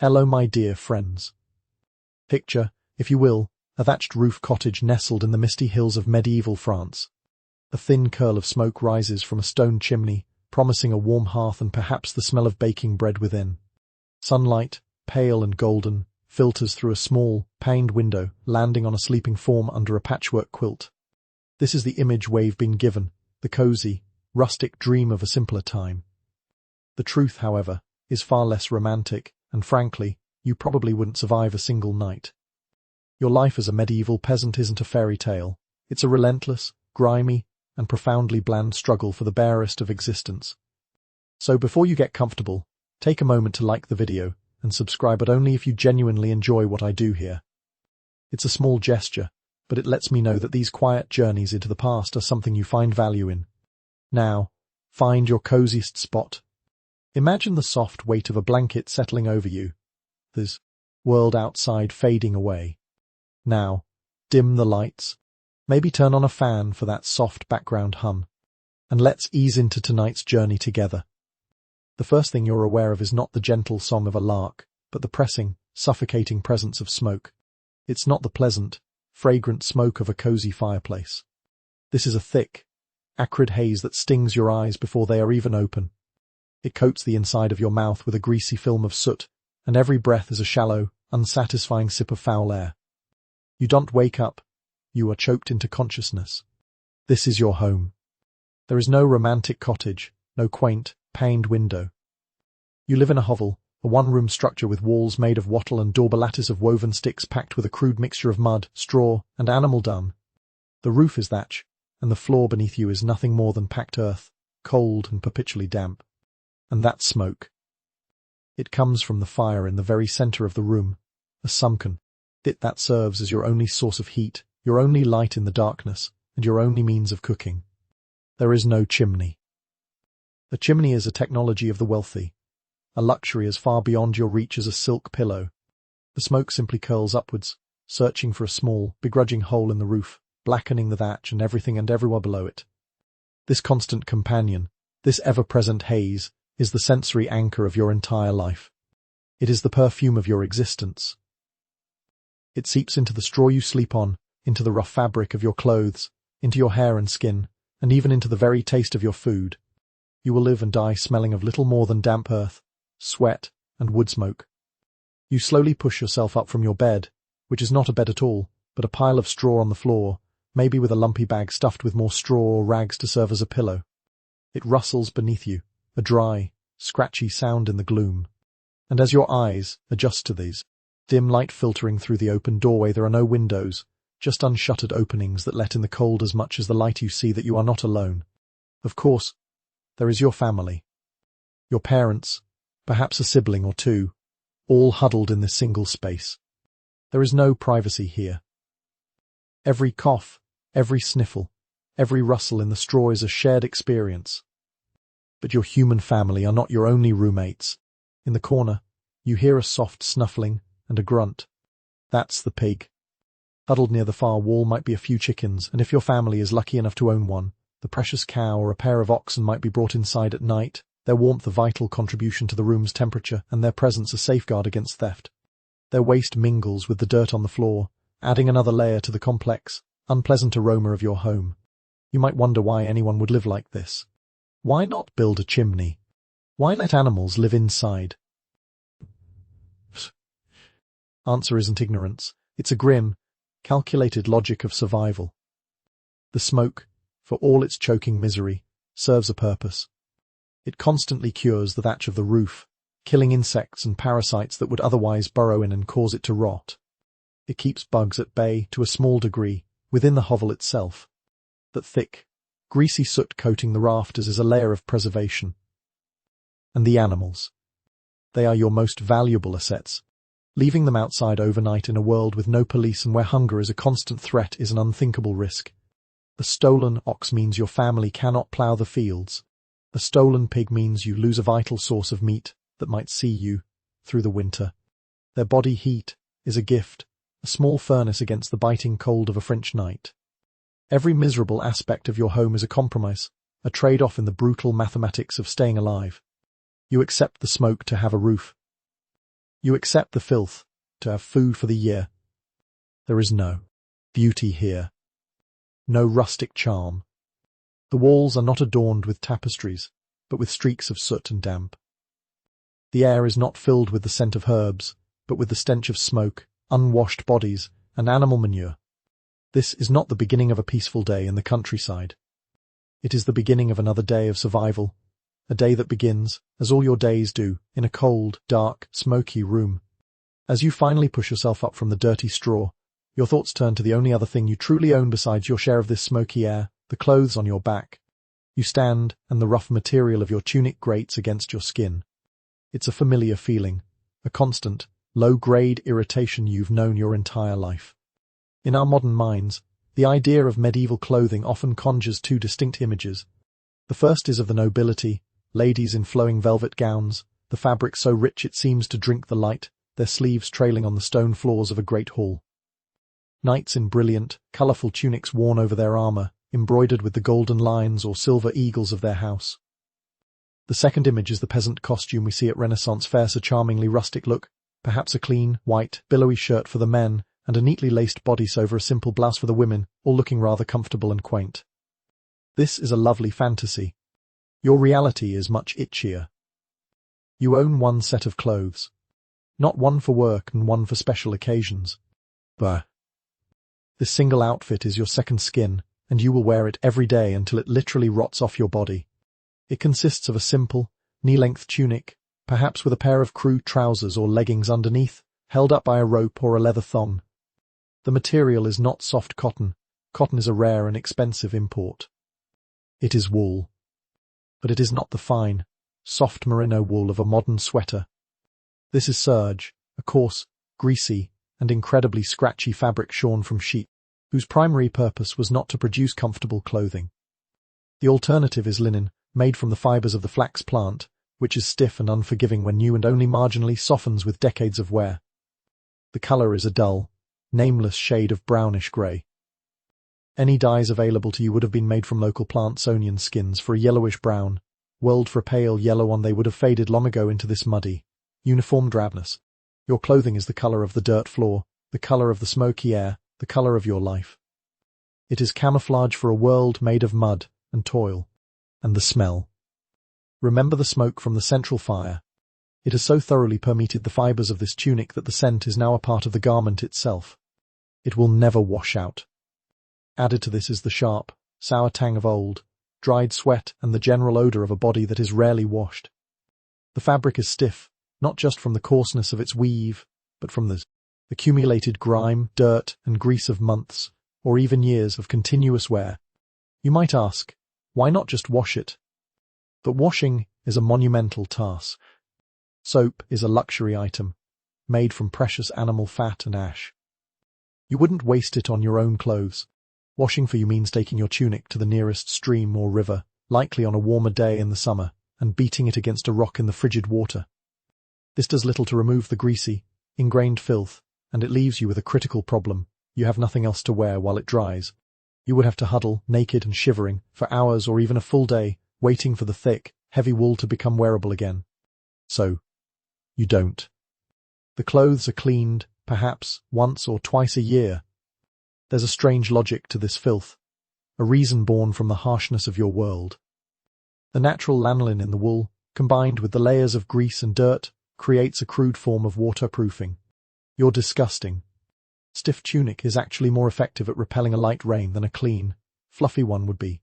Hello, my dear friends. Picture, if you will, a thatched roof cottage nestled in the misty hills of medieval France. A thin curl of smoke rises from a stone chimney, promising a warm hearth and perhaps the smell of baking bread within. Sunlight, pale and golden, filters through a small, paned window, landing on a sleeping form under a patchwork quilt. This is the image we've been given, the cozy, rustic dream of a simpler time. The truth, however, is far less romantic, and frankly, you probably wouldn't survive a single night. Your life as a medieval peasant isn't a fairy tale. It's a relentless, grimy, and profoundly bland struggle for the barest of existence. So before you get comfortable, take a moment to like the video and subscribe, but only if you genuinely enjoy what I do here. It's a small gesture, but it lets me know that these quiet journeys into the past are something you find value in. Now, find your coziest spot. Imagine the soft weight of a blanket settling over you, the world outside fading away. Now, dim the lights, maybe turn on a fan for that soft background hum, and let's ease into tonight's journey together. The first thing you're aware of is not the gentle song of a lark, but the pressing, suffocating presence of smoke. It's not the pleasant, fragrant smoke of a cozy fireplace. This is a thick, acrid haze that stings your eyes before they are even open. It coats the inside of your mouth with a greasy film of soot, and every breath is a shallow, unsatisfying sip of foul air. You don't wake up. You are choked into consciousness. This is your home. There is no romantic cottage, no quaint, paned window. You live in a hovel, a one-room structure with walls made of wattle and door lattice of woven sticks packed with a crude mixture of mud, straw, and animal dung. The roof is thatch, and the floor beneath you is nothing more than packed earth, cold and perpetually damp. And that smoke. It comes from the fire in the very center of the room, a sunken pit that serves as your only source of heat, your only light in the darkness, and your only means of cooking. There is no chimney. A chimney is a technology of the wealthy, a luxury as far beyond your reach as a silk pillow. The smoke simply curls upwards, searching for a small, begrudging hole in the roof, blackening the thatch and everything and everywhere below it. This constant companion, this ever-present haze, is the sensory anchor of your entire life. It is the perfume of your existence. It seeps into the straw you sleep on, into the rough fabric of your clothes, into your hair and skin, and even into the very taste of your food. You will live and die smelling of little more than damp earth, sweat, and wood smoke. You slowly push yourself up from your bed, which is not a bed at all, but a pile of straw on the floor, maybe with a lumpy bag stuffed with more straw or rags to serve as a pillow. It rustles beneath you, a dry, scratchy sound in the gloom. And as your eyes adjust to these, dim light filtering through the open doorway, there are no windows, just unshuttered openings that let in the cold as much as the light. You see that you are not alone. Of course, there is your family. Your parents, perhaps a sibling or two, all huddled in this single space. There is no privacy here. Every cough, every sniffle, every rustle in the straw is a shared experience. But your human family are not your only roommates. In the corner, you hear a soft snuffling and a grunt. That's the pig. Huddled near the far wall might be a few chickens, and if your family is lucky enough to own one, the precious cow or a pair of oxen might be brought inside at night, their warmth a vital contribution to the room's temperature, and their presence a safeguard against theft. Their waste mingles with the dirt on the floor, adding another layer to the complex, unpleasant aroma of your home. You might wonder why anyone would live like this. Why not build a chimney? Why let animals live inside? Answer isn't ignorance. It's a grim, calculated logic of survival. The smoke, for all its choking misery, serves a purpose. It constantly cures the thatch of the roof, killing insects and parasites that would otherwise burrow in and cause it to rot. It keeps bugs at bay to a small degree within the hovel itself. That thick, greasy soot coating the rafters is a layer of preservation. And the animals. They are your most valuable assets. Leaving them outside overnight in a world with no police and where hunger is a constant threat is an unthinkable risk. The stolen ox means your family cannot plough the fields. The stolen pig means you lose a vital source of meat that might see you through the winter. Their body heat is a gift, a small furnace against the biting cold of a French night. Every miserable aspect of your home is a compromise, a trade-off in the brutal mathematics of staying alive. You accept the smoke to have a roof. You accept the filth, to have food for the year. There is no beauty here. No rustic charm. The walls are not adorned with tapestries, but with streaks of soot and damp. The air is not filled with the scent of herbs, but with the stench of smoke, unwashed bodies, and animal manure. This is not the beginning of a peaceful day in the countryside. It is the beginning of another day of survival, a day that begins, as all your days do, in a cold, dark, smoky room. As you finally push yourself up from the dirty straw, your thoughts turn to the only other thing you truly own besides your share of this smoky air, the clothes on your back. You stand, and the rough material of your tunic grates against your skin. It's a familiar feeling, a constant, low-grade irritation you've known your entire life. In our modern minds, the idea of medieval clothing often conjures two distinct images. The first is of the nobility, ladies in flowing velvet gowns, the fabric so rich it seems to drink the light, their sleeves trailing on the stone floors of a great hall. Knights in brilliant, colourful tunics worn over their armour, embroidered with the golden lions or silver eagles of their house. The second image is the peasant costume we see at Renaissance fairs, a charmingly rustic look, perhaps a clean, white, billowy shirt for the men, and a neatly laced bodice over a simple blouse for the women, all looking rather comfortable and quaint. This is a lovely fantasy. Your reality is much itchier. You own one set of clothes. Not one for work and one for special occasions. Bah. This single outfit is your second skin, and you will wear it every day until it literally rots off your body. It consists of a simple, knee-length tunic, perhaps with a pair of crew trousers or leggings underneath, held up by a rope or a leather thong. The material is not soft cotton. Cotton is a rare and expensive import. It is wool. But it is not the fine, soft merino wool of a modern sweater. This is serge, a coarse, greasy, and incredibly scratchy fabric shorn from sheep, whose primary purpose was not to produce comfortable clothing. The alternative is linen, made from the fibers of the flax plant, which is stiff and unforgiving when new and only marginally softens with decades of wear. The color is a dull, nameless shade of brownish grey. Any dyes available to you would have been made from local plants' onion skins for a yellowish brown, whirled for a pale yellow one they would have faded long ago into this muddy, uniform drabness. Your clothing is the color of the dirt floor, the color of the smoky air, the color of your life. It is camouflage for a world made of mud and toil. And the smell. Remember the smoke from the central fire. It has so thoroughly permeated the fibers of this tunic that the scent is now a part of the garment itself. It will never wash out. Added to this is the sharp, sour tang of old, dried sweat and the general odor of a body that is rarely washed. The fabric is stiff, not just from the coarseness of its weave, but from the accumulated grime, dirt, and grease of months, or even years of continuous wear. You might ask, why not just wash it? But washing is a monumental task. Soap is a luxury item, made from precious animal fat and ash. You wouldn't waste it on your own clothes. Washing for you means taking your tunic to the nearest stream or river, likely on a warmer day in the summer, and beating it against a rock in the frigid water. This does little to remove the greasy, ingrained filth, and it leaves you with a critical problem. You have nothing else to wear while it dries. You would have to huddle, naked and shivering, for hours or even a full day, waiting for the thick, heavy wool to become wearable again. So, you don't. The clothes are cleaned, perhaps, once or twice a year. There's a strange logic to this filth, a reason born from the harshness of your world. The natural lanolin in the wool, combined with the layers of grease and dirt, creates a crude form of waterproofing. You're disgusting. Stiff tunic is actually more effective at repelling a light rain than a clean, fluffy one would be.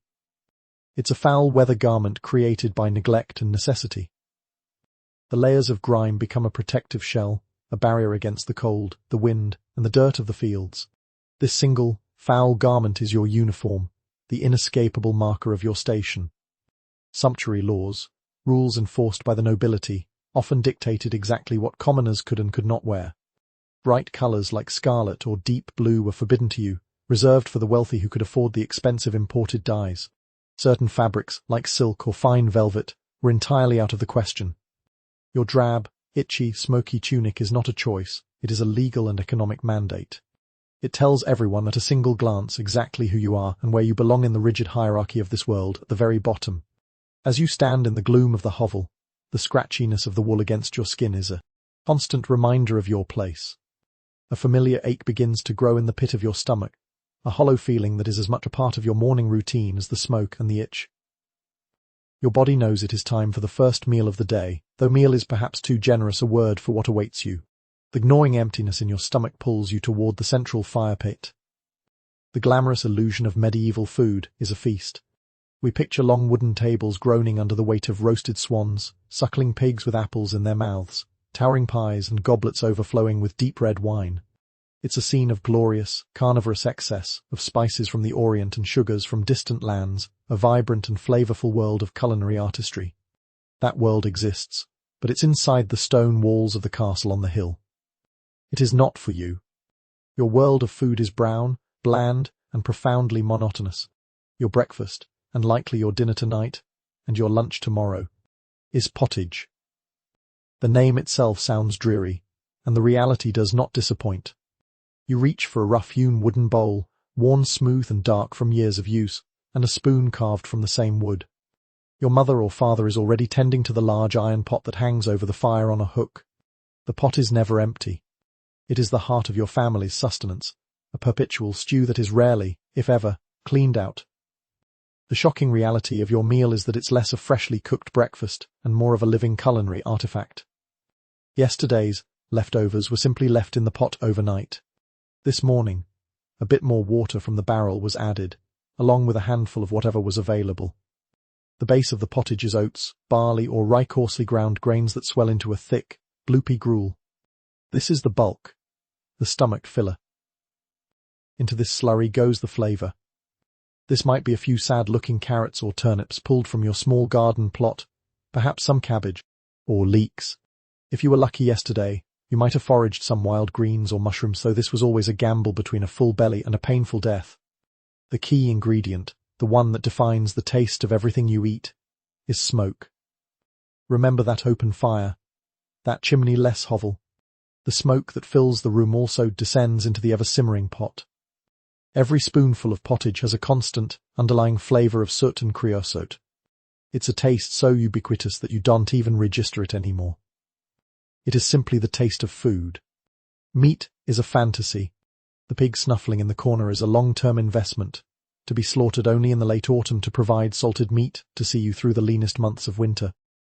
It's a foul weather garment created by neglect and necessity. The layers of grime become a protective shell, a barrier against the cold, the wind, and the dirt of the fields. This single, foul garment is your uniform, the inescapable marker of your station. Sumptuary laws, rules enforced by the nobility, often dictated exactly what commoners could and could not wear. Bright colours like scarlet or deep blue were forbidden to you, reserved for the wealthy who could afford the expensive imported dyes. Certain fabrics, like silk or fine velvet, were entirely out of the question. Your drab, itchy, smoky tunic is not a choice, it is a legal and economic mandate. It tells everyone at a single glance exactly who you are and where you belong in the rigid hierarchy of this world at the very bottom. As you stand in the gloom of the hovel, the scratchiness of the wool against your skin is a constant reminder of your place. A familiar ache begins to grow in the pit of your stomach, a hollow feeling that is as much a part of your morning routine as the smoke and the itch. Your body knows it is time for the first meal of the day, though meal is perhaps too generous a word for what awaits you. The gnawing emptiness in your stomach pulls you toward the central fire pit. The glamorous illusion of medieval food is a feast. We picture long wooden tables groaning under the weight of roasted swans, suckling pigs with apples in their mouths, towering pies and goblets overflowing with deep red wine. It's a scene of glorious, carnivorous excess, of spices from the Orient and sugars from distant lands, a vibrant and flavorful world of culinary artistry. That world exists, but it's inside the stone walls of the castle on the hill. It is not for you. Your world of food is brown, bland, and profoundly monotonous. Your breakfast, and likely your dinner tonight, and your lunch tomorrow, is pottage. The name itself sounds dreary, and the reality does not disappoint. You reach for a rough-hewn wooden bowl, worn smooth and dark from years of use, and a spoon carved from the same wood. Your mother or father is already tending to the large iron pot that hangs over the fire on a hook. The pot is never empty. It is the heart of your family's sustenance, a perpetual stew that is rarely, if ever, cleaned out. The shocking reality of your meal is that it's less a freshly cooked breakfast and more of a living culinary artifact. Yesterday's leftovers were simply left in the pot overnight. This morning, a bit more water from the barrel was added, along with a handful of whatever was available. The base of the pottage is oats, barley, or rye coarsely ground grains that swell into a thick, gloopy gruel. This is the bulk, the stomach filler. Into this slurry goes the flavour. This might be a few sad-looking carrots or turnips pulled from your small garden plot, perhaps some cabbage, or leeks. If you were lucky yesterday, you might have foraged some wild greens or mushrooms, though this was always a gamble between a full belly and a painful death. The key ingredient, the one that defines the taste of everything you eat, is smoke. Remember that open fire, that chimney-less hovel. The smoke that fills the room also descends into the ever-simmering pot. Every spoonful of pottage has a constant, underlying flavour of soot and creosote. It's a taste so ubiquitous that you don't even register it anymore. It is simply the taste of food. Meat is a fantasy. The pig snuffling in the corner is a long-term investment, to be slaughtered only in the late autumn to provide salted meat to see you through the leanest months of winter.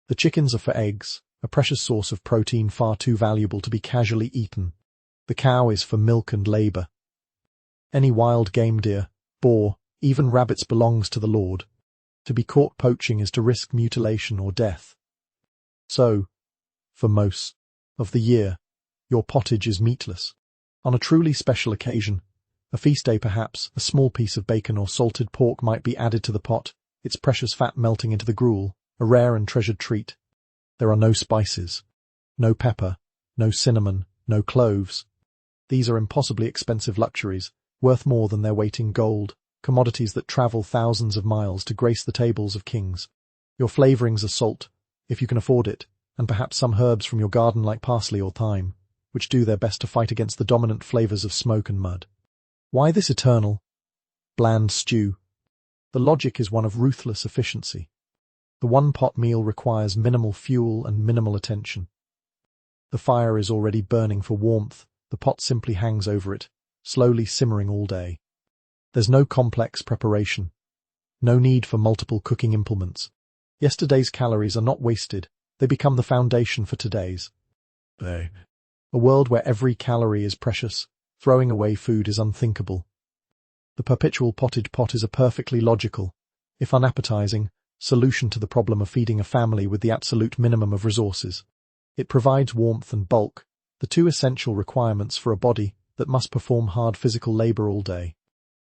The chickens are for eggs, a precious source of protein far too valuable to be casually eaten. The cow is for milk and labour. Any wild game deer, boar, even rabbits belongs to the Lord. To be caught poaching is to risk mutilation or death. So, for most of the year, your pottage is meatless. On a truly special occasion, a feast day perhaps, a small piece of bacon or salted pork might be added to the pot, its precious fat melting into the gruel, a rare and treasured treat. There are no spices, no pepper, no cinnamon, no cloves. These are impossibly expensive luxuries, worth more than their weight in gold, commodities that travel thousands of miles to grace the tables of kings. Your flavourings are salt, if you can afford it, and perhaps some herbs from your garden like parsley or thyme, which do their best to fight against the dominant flavours of smoke and mud. Why this eternal, bland stew? The logic is one of ruthless efficiency. The one-pot meal requires minimal fuel and minimal attention. The fire is already burning for warmth, the pot simply hangs over it, slowly simmering all day. There's no complex preparation, no need for multiple cooking implements. Yesterday's calories are not wasted, they become the foundation for today's. A world where every calorie is precious, throwing away food is unthinkable. The perpetual pottage pot is a perfectly logical, if unappetizing, solution to the problem of feeding a family with the absolute minimum of resources. It provides warmth and bulk, the two essential requirements for a body that must perform hard physical labor all day.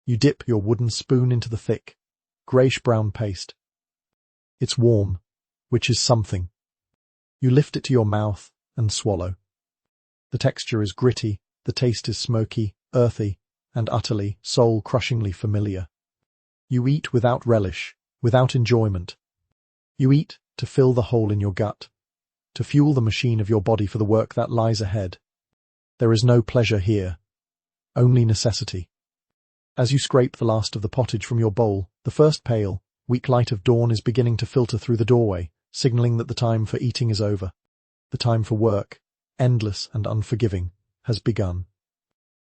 You dip your wooden spoon into the thick, greyish-brown paste. It's warm, which is something. You lift it to your mouth and swallow. The texture is gritty, the taste is smoky, earthy, and utterly, soul-crushingly familiar. You eat without relish, without enjoyment. You eat to fill the hole in your gut, to fuel the machine of your body for the work that lies ahead. There is no pleasure here, only necessity. As you scrape the last of the pottage from your bowl, the first pale, weak light of dawn is beginning to filter through the doorway, signalling that the time for eating is over. The time for work, endless and unforgiving, has begun.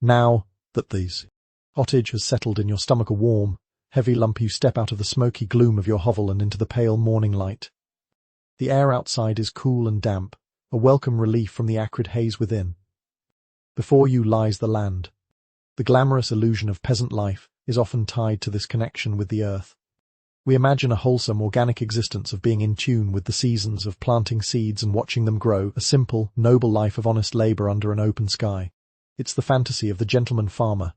Now that this cottage has settled in your stomach a warm, heavy lump, you step out of the smoky gloom of your hovel and into the pale morning light. The air outside is cool and damp, a welcome relief from the acrid haze within. Before you lies the land. The glamorous illusion of peasant life is often tied to this connection with the earth. We imagine a wholesome, organic existence of being in tune with the seasons, of planting seeds and watching them grow, a simple, noble life of honest labor under an open sky. It's the fantasy of the gentleman farmer,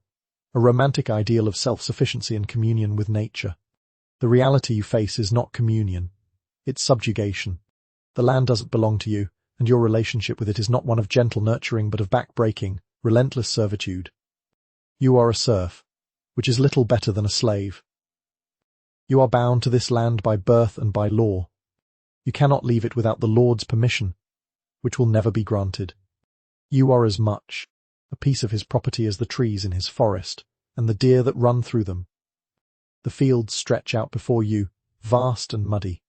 a romantic ideal of self-sufficiency and communion with nature. The reality you face is not communion. It's subjugation. The land doesn't belong to you, and your relationship with it is not one of gentle nurturing but of back-breaking, relentless servitude. You are a serf, which is little better than a slave. You are bound to this land by birth and by law. You cannot leave it without the Lord's permission, which will never be granted. You are as much a piece of his property as the trees in his forest, and the deer that run through them. The fields stretch out before you, vast and muddy.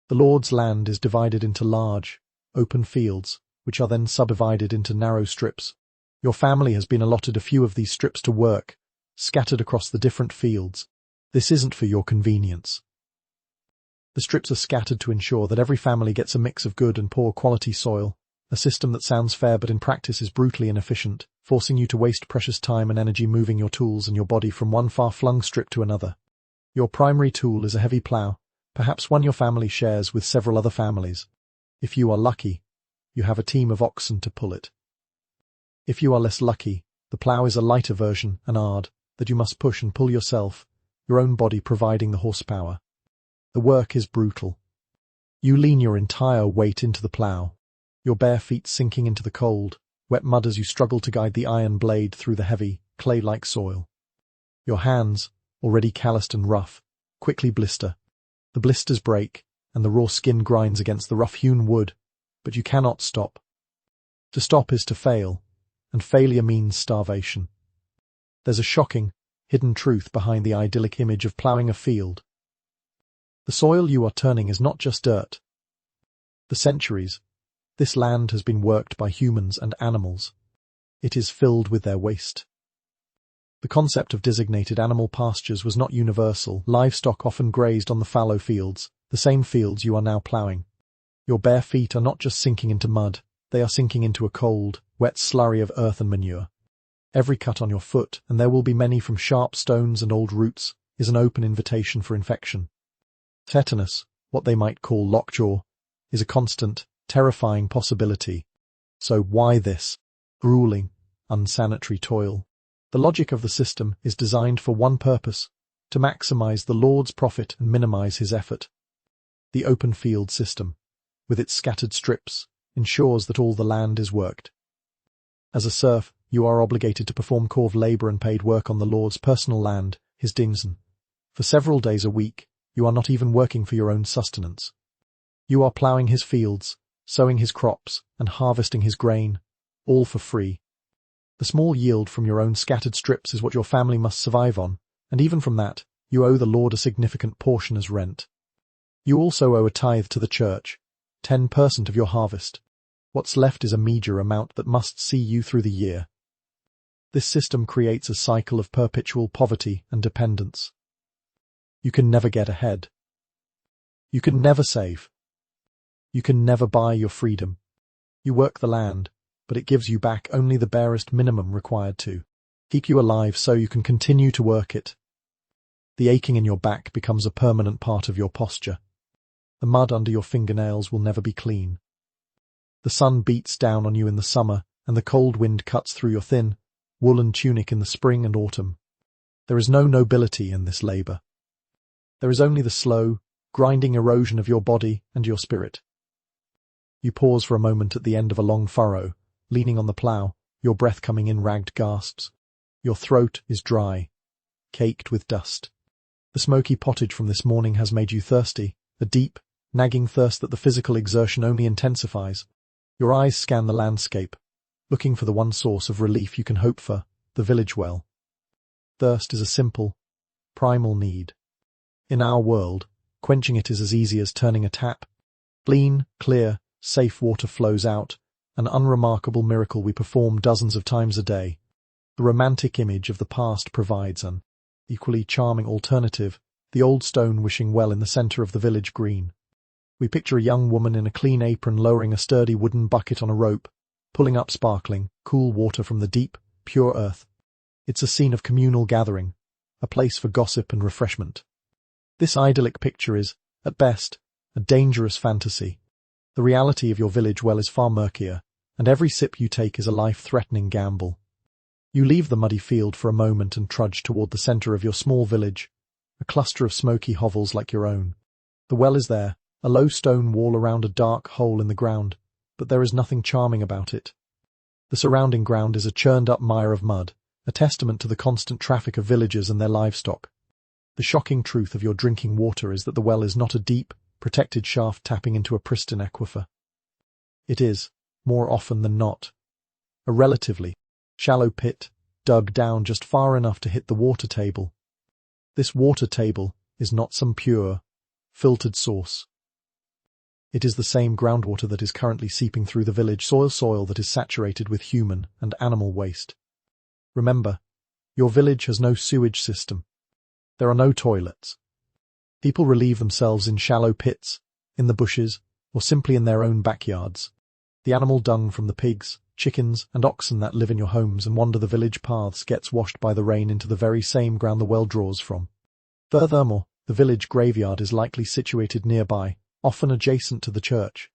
The Lord's land is divided into large, open fields, which are then subdivided into narrow strips. Your family has been allotted a few of these strips to work, scattered across the different fields. This isn't for your convenience. The strips are scattered to ensure that every family gets a mix of good and poor quality soil, a system that sounds fair but in practice is brutally inefficient, forcing you to waste precious time and energy moving your tools and your body from one far-flung strip to another. Your primary tool is a heavy plough, perhaps one your family shares with several other families. If you are lucky, you have a team of oxen to pull it. If you are less lucky, the plough is a lighter version, an ard, that you must push and pull yourself, your own body providing the horsepower. The work is brutal. You lean your entire weight into the plough, your bare feet sinking into the cold, wet mud as you struggle to guide the iron blade through the heavy, clay-like soil. Your hands, already calloused and rough, quickly blister. The blisters break, and the raw skin grinds against the rough-hewn wood, but you cannot stop. To stop is to fail, and failure means starvation. There's a shocking, hidden truth behind the idyllic image of ploughing a field. The soil you are turning is not just dirt. For centuries, this land has been worked by humans and animals. It is filled with their waste. The concept of designated animal pastures was not universal. Livestock often grazed on the fallow fields, the same fields you are now ploughing. Your bare feet are not just sinking into mud, they are sinking into a cold, wet slurry of earth and manure. Every cut on your foot, and there will be many from sharp stones and old roots, is an open invitation for infection. Tetanus, what they might call lockjaw, is a constant, terrifying possibility. So why this grueling, unsanitary toil? The logic of the system is designed for one purpose, to maximize the Lord's profit and minimize his effort. The open field system, with its scattered strips, ensures that all the land is worked. As a serf, you are obligated to perform corv labor and paid work on the Lord's personal land, his dingson. For several days a week, you are not even working for your own sustenance. You are ploughing his fields, sowing his crops, and harvesting his grain, all for free. The small yield from your own scattered strips is what your family must survive on, and even from that, you owe the Lord a significant portion as rent. You also owe a tithe to the church, 10% of your harvest. What's left is a meager amount that must see you through the year. This system creates a cycle of perpetual poverty and dependence. You can never get ahead. You can never save. You can never buy your freedom. You work the land, but it gives you back only the barest minimum required to keep you alive so you can continue to work it. The aching in your back becomes a permanent part of your posture. The mud under your fingernails will never be clean. The sun beats down on you in the summer, and the cold wind cuts through your thin, woolen tunic in the spring and autumn. There is no nobility in this labor. There is only the slow, grinding erosion of your body and your spirit. You pause for a moment at the end of a long furrow, leaning on the plough, your breath coming in ragged gasps. Your throat is dry, caked with dust. The smoky pottage from this morning has made you thirsty, a deep, nagging thirst that the physical exertion only intensifies. Your eyes scan the landscape, looking for the one source of relief you can hope for, the village well. Thirst is a simple, primal need. In our world, quenching it is as easy as turning a tap. Clean, clear, safe water flows out, an unremarkable miracle we perform dozens of times a day. The romantic image of the past provides an equally charming alternative, the old stone wishing well in the centre of the village green. We picture a young woman in a clean apron lowering a sturdy wooden bucket on a rope, pulling up sparkling, cool water from the deep, pure earth. It's a scene of communal gathering, a place for gossip and refreshment. This idyllic picture is, at best, a dangerous fantasy. The reality of your village well is far murkier, and every sip you take is a life-threatening gamble. You leave the muddy field for a moment and trudge toward the centre of your small village, a cluster of smoky hovels like your own. The well is there, a low stone wall around a dark hole in the ground, but there is nothing charming about it. The surrounding ground is a churned-up mire of mud, a testament to the constant traffic of villagers and their livestock. The shocking truth of your drinking water is that the well is not a deep, protected shaft tapping into a pristine aquifer. It is, more often than not, a relatively shallow pit, dug down just far enough to hit the water table. This water table is not some pure, filtered source. It is the same groundwater that is currently seeping through the village soil that is saturated with human and animal waste. Remember, your village has no sewage system. There are no toilets. People relieve themselves in shallow pits, in the bushes, or simply in their own backyards. The animal dung from the pigs, chickens, and oxen that live in your homes and wander the village paths gets washed by the rain into the very same ground the well draws from. Furthermore, the village graveyard is likely situated nearby, often adjacent to the church.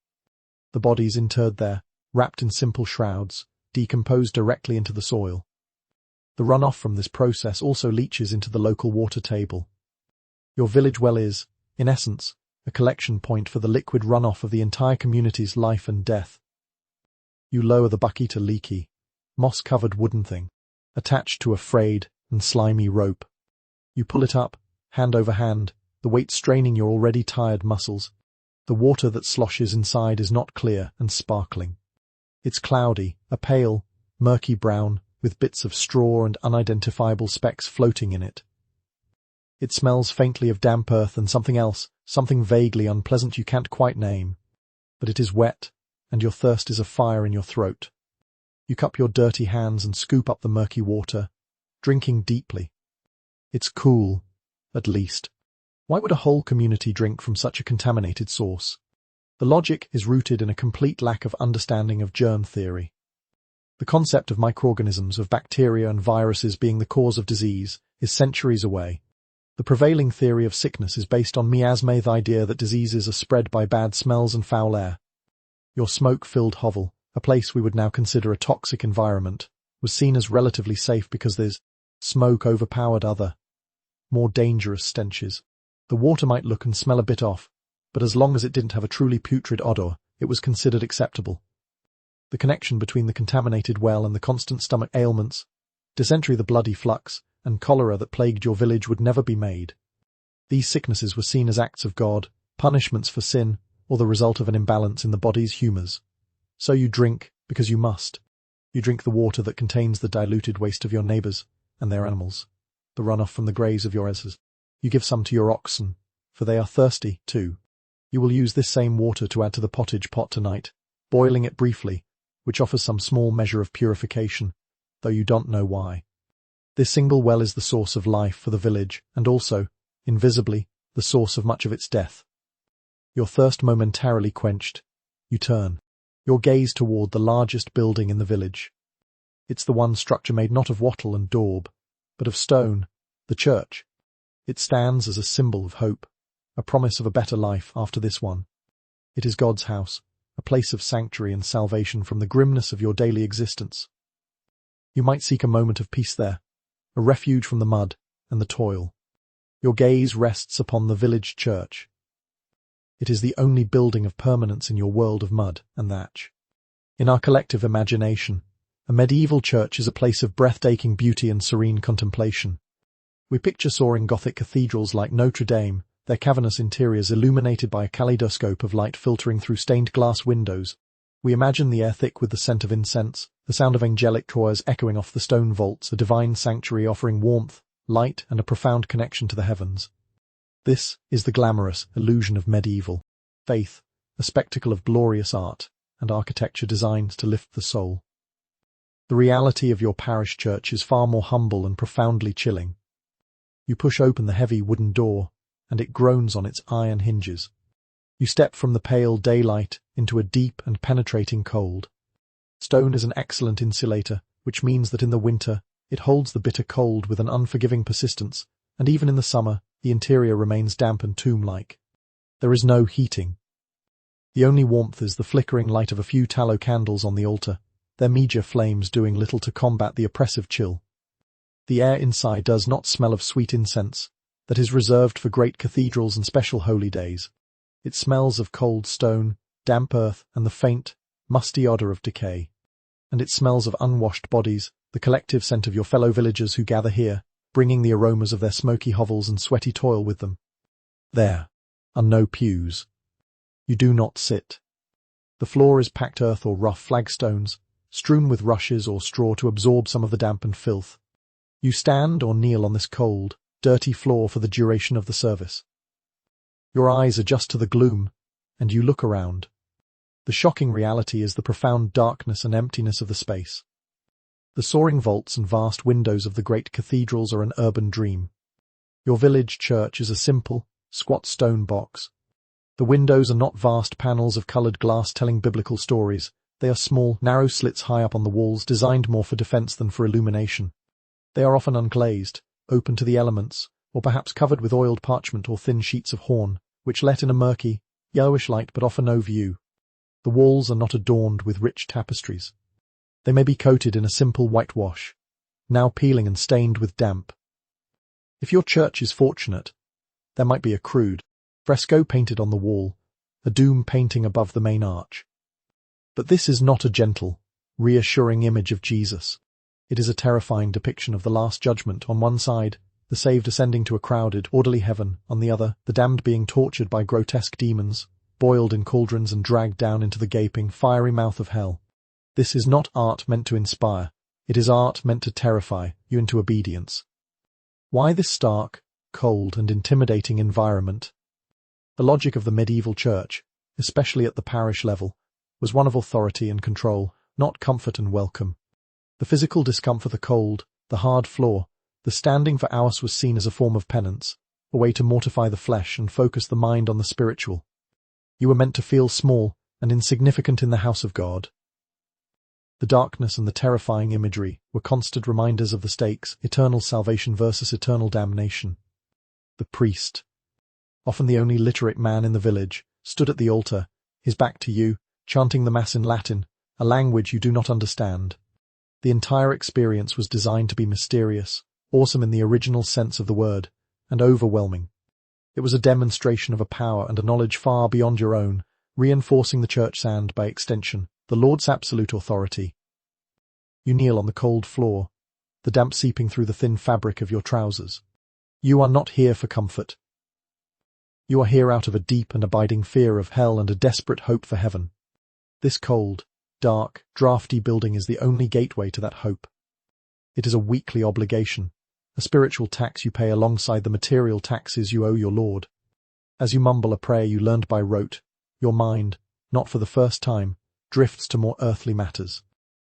The bodies interred there, wrapped in simple shrouds, decompose directly into the soil. The runoff from this process also leaches into the local water table. Your village well is, in essence, a collection point for the liquid runoff of the entire community's life and death. You lower the bucket, a leaky, moss-covered wooden thing, attached to a frayed and slimy rope. You pull it up, hand over hand, the weight straining your already tired muscles. The water that sloshes inside is not clear and sparkling. It's cloudy, a pale, murky brown, with bits of straw and unidentifiable specks floating in it. It smells faintly of damp earth and something else, something vaguely unpleasant you can't quite name. But it is wet, and your thirst is a fire in your throat. You cup your dirty hands and scoop up the murky water, drinking deeply. It's cool, at least. Why would a whole community drink from such a contaminated source? The logic is rooted in a complete lack of understanding of germ theory. The concept of microorganisms, of bacteria and viruses being the cause of disease, is centuries away. The prevailing theory of sickness is based on miasma, the idea that diseases are spread by bad smells and foul air. Your smoke-filled hovel, a place we would now consider a toxic environment, was seen as relatively safe because there's smoke overpowered other, more dangerous stenches. The water might look and smell a bit off, but as long as it didn't have a truly putrid odor, it was considered acceptable. The connection between the contaminated well and the constant stomach ailments, dysentery, the bloody flux, and cholera that plagued your village would never be made. These sicknesses were seen as acts of God, punishments for sin, or the result of an imbalance in the body's humours. So you drink, because you must. You drink the water that contains the diluted waste of your neighbours and their animals, the runoff from the graves of your asses. You give some to your oxen, for they are thirsty, too. You will use this same water to add to the pottage pot tonight, boiling it briefly, which offers some small measure of purification, though you don't know why. This single well is the source of life for the village, and also, invisibly, the source of much of its death. Your thirst momentarily quenched, you turn your gaze toward the largest building in the village. It's the one structure made not of wattle and daub, but of stone, the church. It stands as a symbol of hope, a promise of a better life after this one. It is God's house, a place of sanctuary and salvation from the grimness of your daily existence. You might seek a moment of peace there, a refuge from the mud and the toil. Your gaze rests upon the village church. It is the only building of permanence in your world of mud and thatch. In our collective imagination, a medieval church is a place of breathtaking beauty and serene contemplation. We picture soaring Gothic cathedrals like Notre Dame, their cavernous interiors illuminated by a kaleidoscope of light filtering through stained glass windows. We imagine the air thick with the scent of incense, the sound of angelic choirs echoing off the stone vaults, a divine sanctuary offering warmth, light, and a profound connection to the heavens. This is the glamorous illusion of medieval faith, a spectacle of glorious art and architecture designed to lift the soul. The reality of your parish church is far more humble and profoundly chilling. You push open the heavy wooden door, and it groans on its iron hinges. You step from the pale daylight into a deep and penetrating cold. Stone is an excellent insulator, which means that in the winter it holds the bitter cold with an unforgiving persistence, and even in the summer the interior remains damp and tomb-like. There is no heating. The only warmth is the flickering light of a few tallow candles on the altar, their meagre flames doing little to combat the oppressive chill. The air inside does not smell of sweet incense that is reserved for great cathedrals and special holy days. It smells of cold stone, damp earth, and the faint, musty odour of decay. And it smells of unwashed bodies, the collective scent of your fellow villagers who gather here, bringing the aromas of their smoky hovels and sweaty toil with them. There are no pews. You do not sit. The floor is packed earth or rough flagstones, strewn with rushes or straw to absorb some of the damp and filth. You stand or kneel on this cold, dirty floor for the duration of the service. Your eyes adjust to the gloom, and you look around. The shocking reality is the profound darkness and emptiness of the space. The soaring vaults and vast windows of the great cathedrals are an urban dream. Your village church is a simple, squat stone box. The windows are not vast panels of coloured glass telling biblical stories. They are small, narrow slits high up on the walls, designed more for defence than for illumination. They are often unglazed, open to the elements, or perhaps covered with oiled parchment or thin sheets of horn, which let in a murky, yellowish light but offer no view. The walls are not adorned with rich tapestries. They may be coated in a simple whitewash, now peeling and stained with damp. If your church is fortunate, there might be a crude fresco painted on the wall, a doom painting above the main arch. But this is not a gentle, reassuring image of Jesus. It is a terrifying depiction of the Last Judgment. On one side, the saved ascending to a crowded, orderly heaven; on the other, the damned being tortured by grotesque demons, boiled in cauldrons and dragged down into the gaping, fiery mouth of hell. This is not art meant to inspire. It is art meant to terrify you into obedience. Why this stark, cold, and intimidating environment? The logic of the medieval church, especially at the parish level, was one of authority and control, not comfort and welcome. The physical discomfort, the cold, the hard floor, the standing for hours was seen as a form of penance, a way to mortify the flesh and focus the mind on the spiritual. You were meant to feel small and insignificant in the house of God. The darkness and the terrifying imagery were constant reminders of the stakes, eternal salvation versus eternal damnation. The priest, often the only literate man in the village, stood at the altar, his back to you, chanting the Mass in Latin, a language you do not understand. The entire experience was designed to be mysterious, awesome in the original sense of the word, and overwhelming. It was a demonstration of a power and a knowledge far beyond your own, reinforcing the church's and, by extension, the Lord's absolute authority. You kneel on the cold floor, the damp seeping through the thin fabric of your trousers. You are not here for comfort. You are here out of a deep and abiding fear of hell and a desperate hope for heaven. This cold, dark, draughty building is the only gateway to that hope. It is a weekly obligation, a spiritual tax you pay alongside the material taxes you owe your Lord. As you mumble a prayer you learned by rote, your mind, not for the first time, drifts to more earthly matters.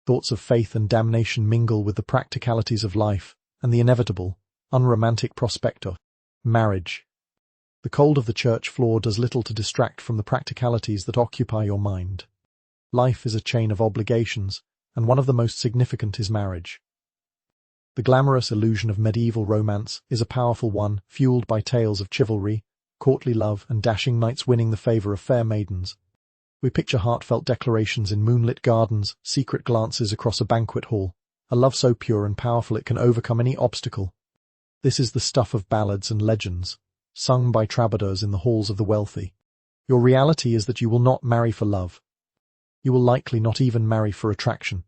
Thoughts of faith and damnation mingle with the practicalities of life and the inevitable, unromantic prospect of marriage. The cold of the church floor does little to distract from the practicalities that occupy your mind. Life is a chain of obligations, and one of the most significant is marriage. The glamorous illusion of medieval romance is a powerful one, fueled by tales of chivalry, courtly love, and dashing knights winning the favour of fair maidens. We picture heartfelt declarations in moonlit gardens, secret glances across a banquet hall, a love so pure and powerful it can overcome any obstacle. This is the stuff of ballads and legends, sung by troubadours in the halls of the wealthy. Your reality is that you will not marry for love. You will likely not even marry for attraction.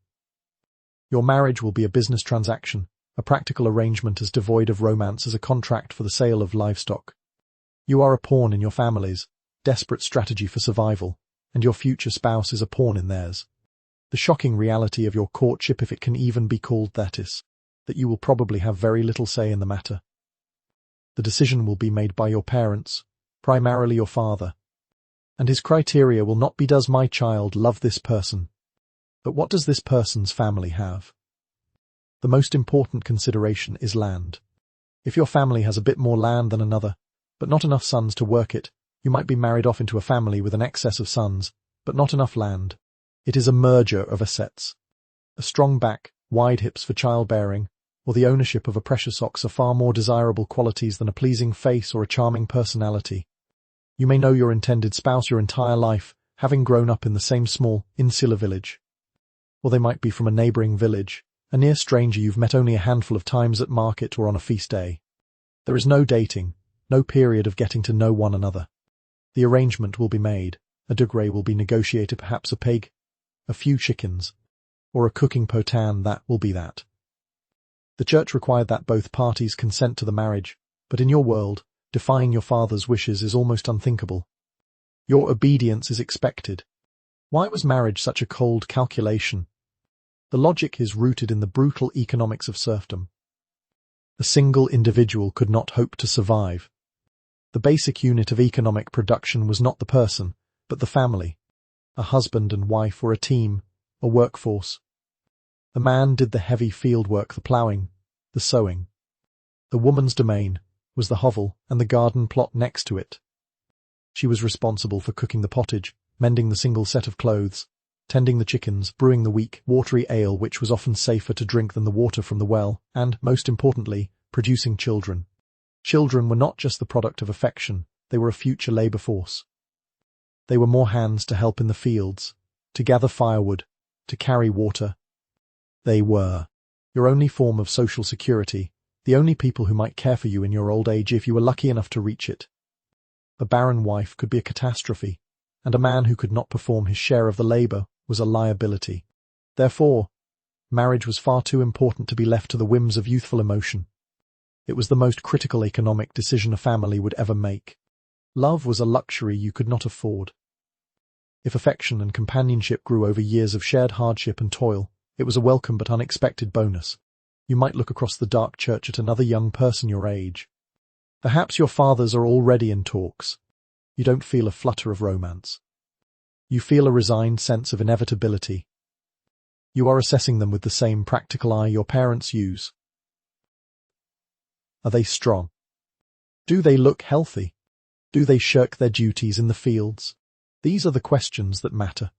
Your marriage will be a business transaction, a practical arrangement as devoid of romance as a contract for the sale of livestock. You are a pawn in your family's desperate strategy for survival, and your future spouse is a pawn in theirs. The shocking reality of your courtship, if it can even be called that, is that you will probably have very little say in the matter. The decision will be made by your parents, primarily your father. And his criteria will not be, does my child love this person? But what does this person's family have? The most important consideration is land. If your family has a bit more land than another, but not enough sons to work it, you might be married off into a family with an excess of sons, but not enough land. It is a merger of assets. A strong back, wide hips for childbearing, or the ownership of a precious ox are far more desirable qualities than a pleasing face or a charming personality. You may know your intended spouse your entire life, having grown up in the same small, insular village. Or they might be from a neighbouring village, a near stranger you've met only a handful of times at market or on a feast day. There is no dating, no period of getting to know one another. The arrangement will be made, a degree will be negotiated, perhaps a pig, a few chickens, or a cooking potan, that will be that. The church required that both parties consent to the marriage, but in your world, defying your father's wishes is almost unthinkable. Your obedience is expected. Why was marriage such a cold calculation? The logic is rooted in the brutal economics of serfdom. A single individual could not hope to survive. The basic unit of economic production was not the person, but the family. A husband and wife or a team, a workforce. The man did the heavy field work, the ploughing, the sowing. The woman's domain was the hovel and the garden plot next to it. She was responsible for cooking the pottage, mending the single set of clothes, tending the chickens, brewing the weak, watery ale which was often safer to drink than the water from the well, and, most importantly, producing children. Children were not just the product of affection, they were a future labour force. They were more hands to help in the fields, to gather firewood, to carry water. They were your only form of social security, the only people who might care for you in your old age if you were lucky enough to reach it. A barren wife could be a catastrophe, and a man who could not perform his share of the labour was a liability. Therefore, marriage was far too important to be left to the whims of youthful emotion. It was the most critical economic decision a family would ever make. Love was a luxury you could not afford. If affection and companionship grew over years of shared hardship and toil, it was a welcome but unexpected bonus. You might look across the dark church at another young person your age. Perhaps your fathers are already in talks. You don't feel a flutter of romance. You feel a resigned sense of inevitability. You are assessing them with the same practical eye your parents use. Are they strong? Do they look healthy? Do they shirk their duties in the fields? These are the questions that matter.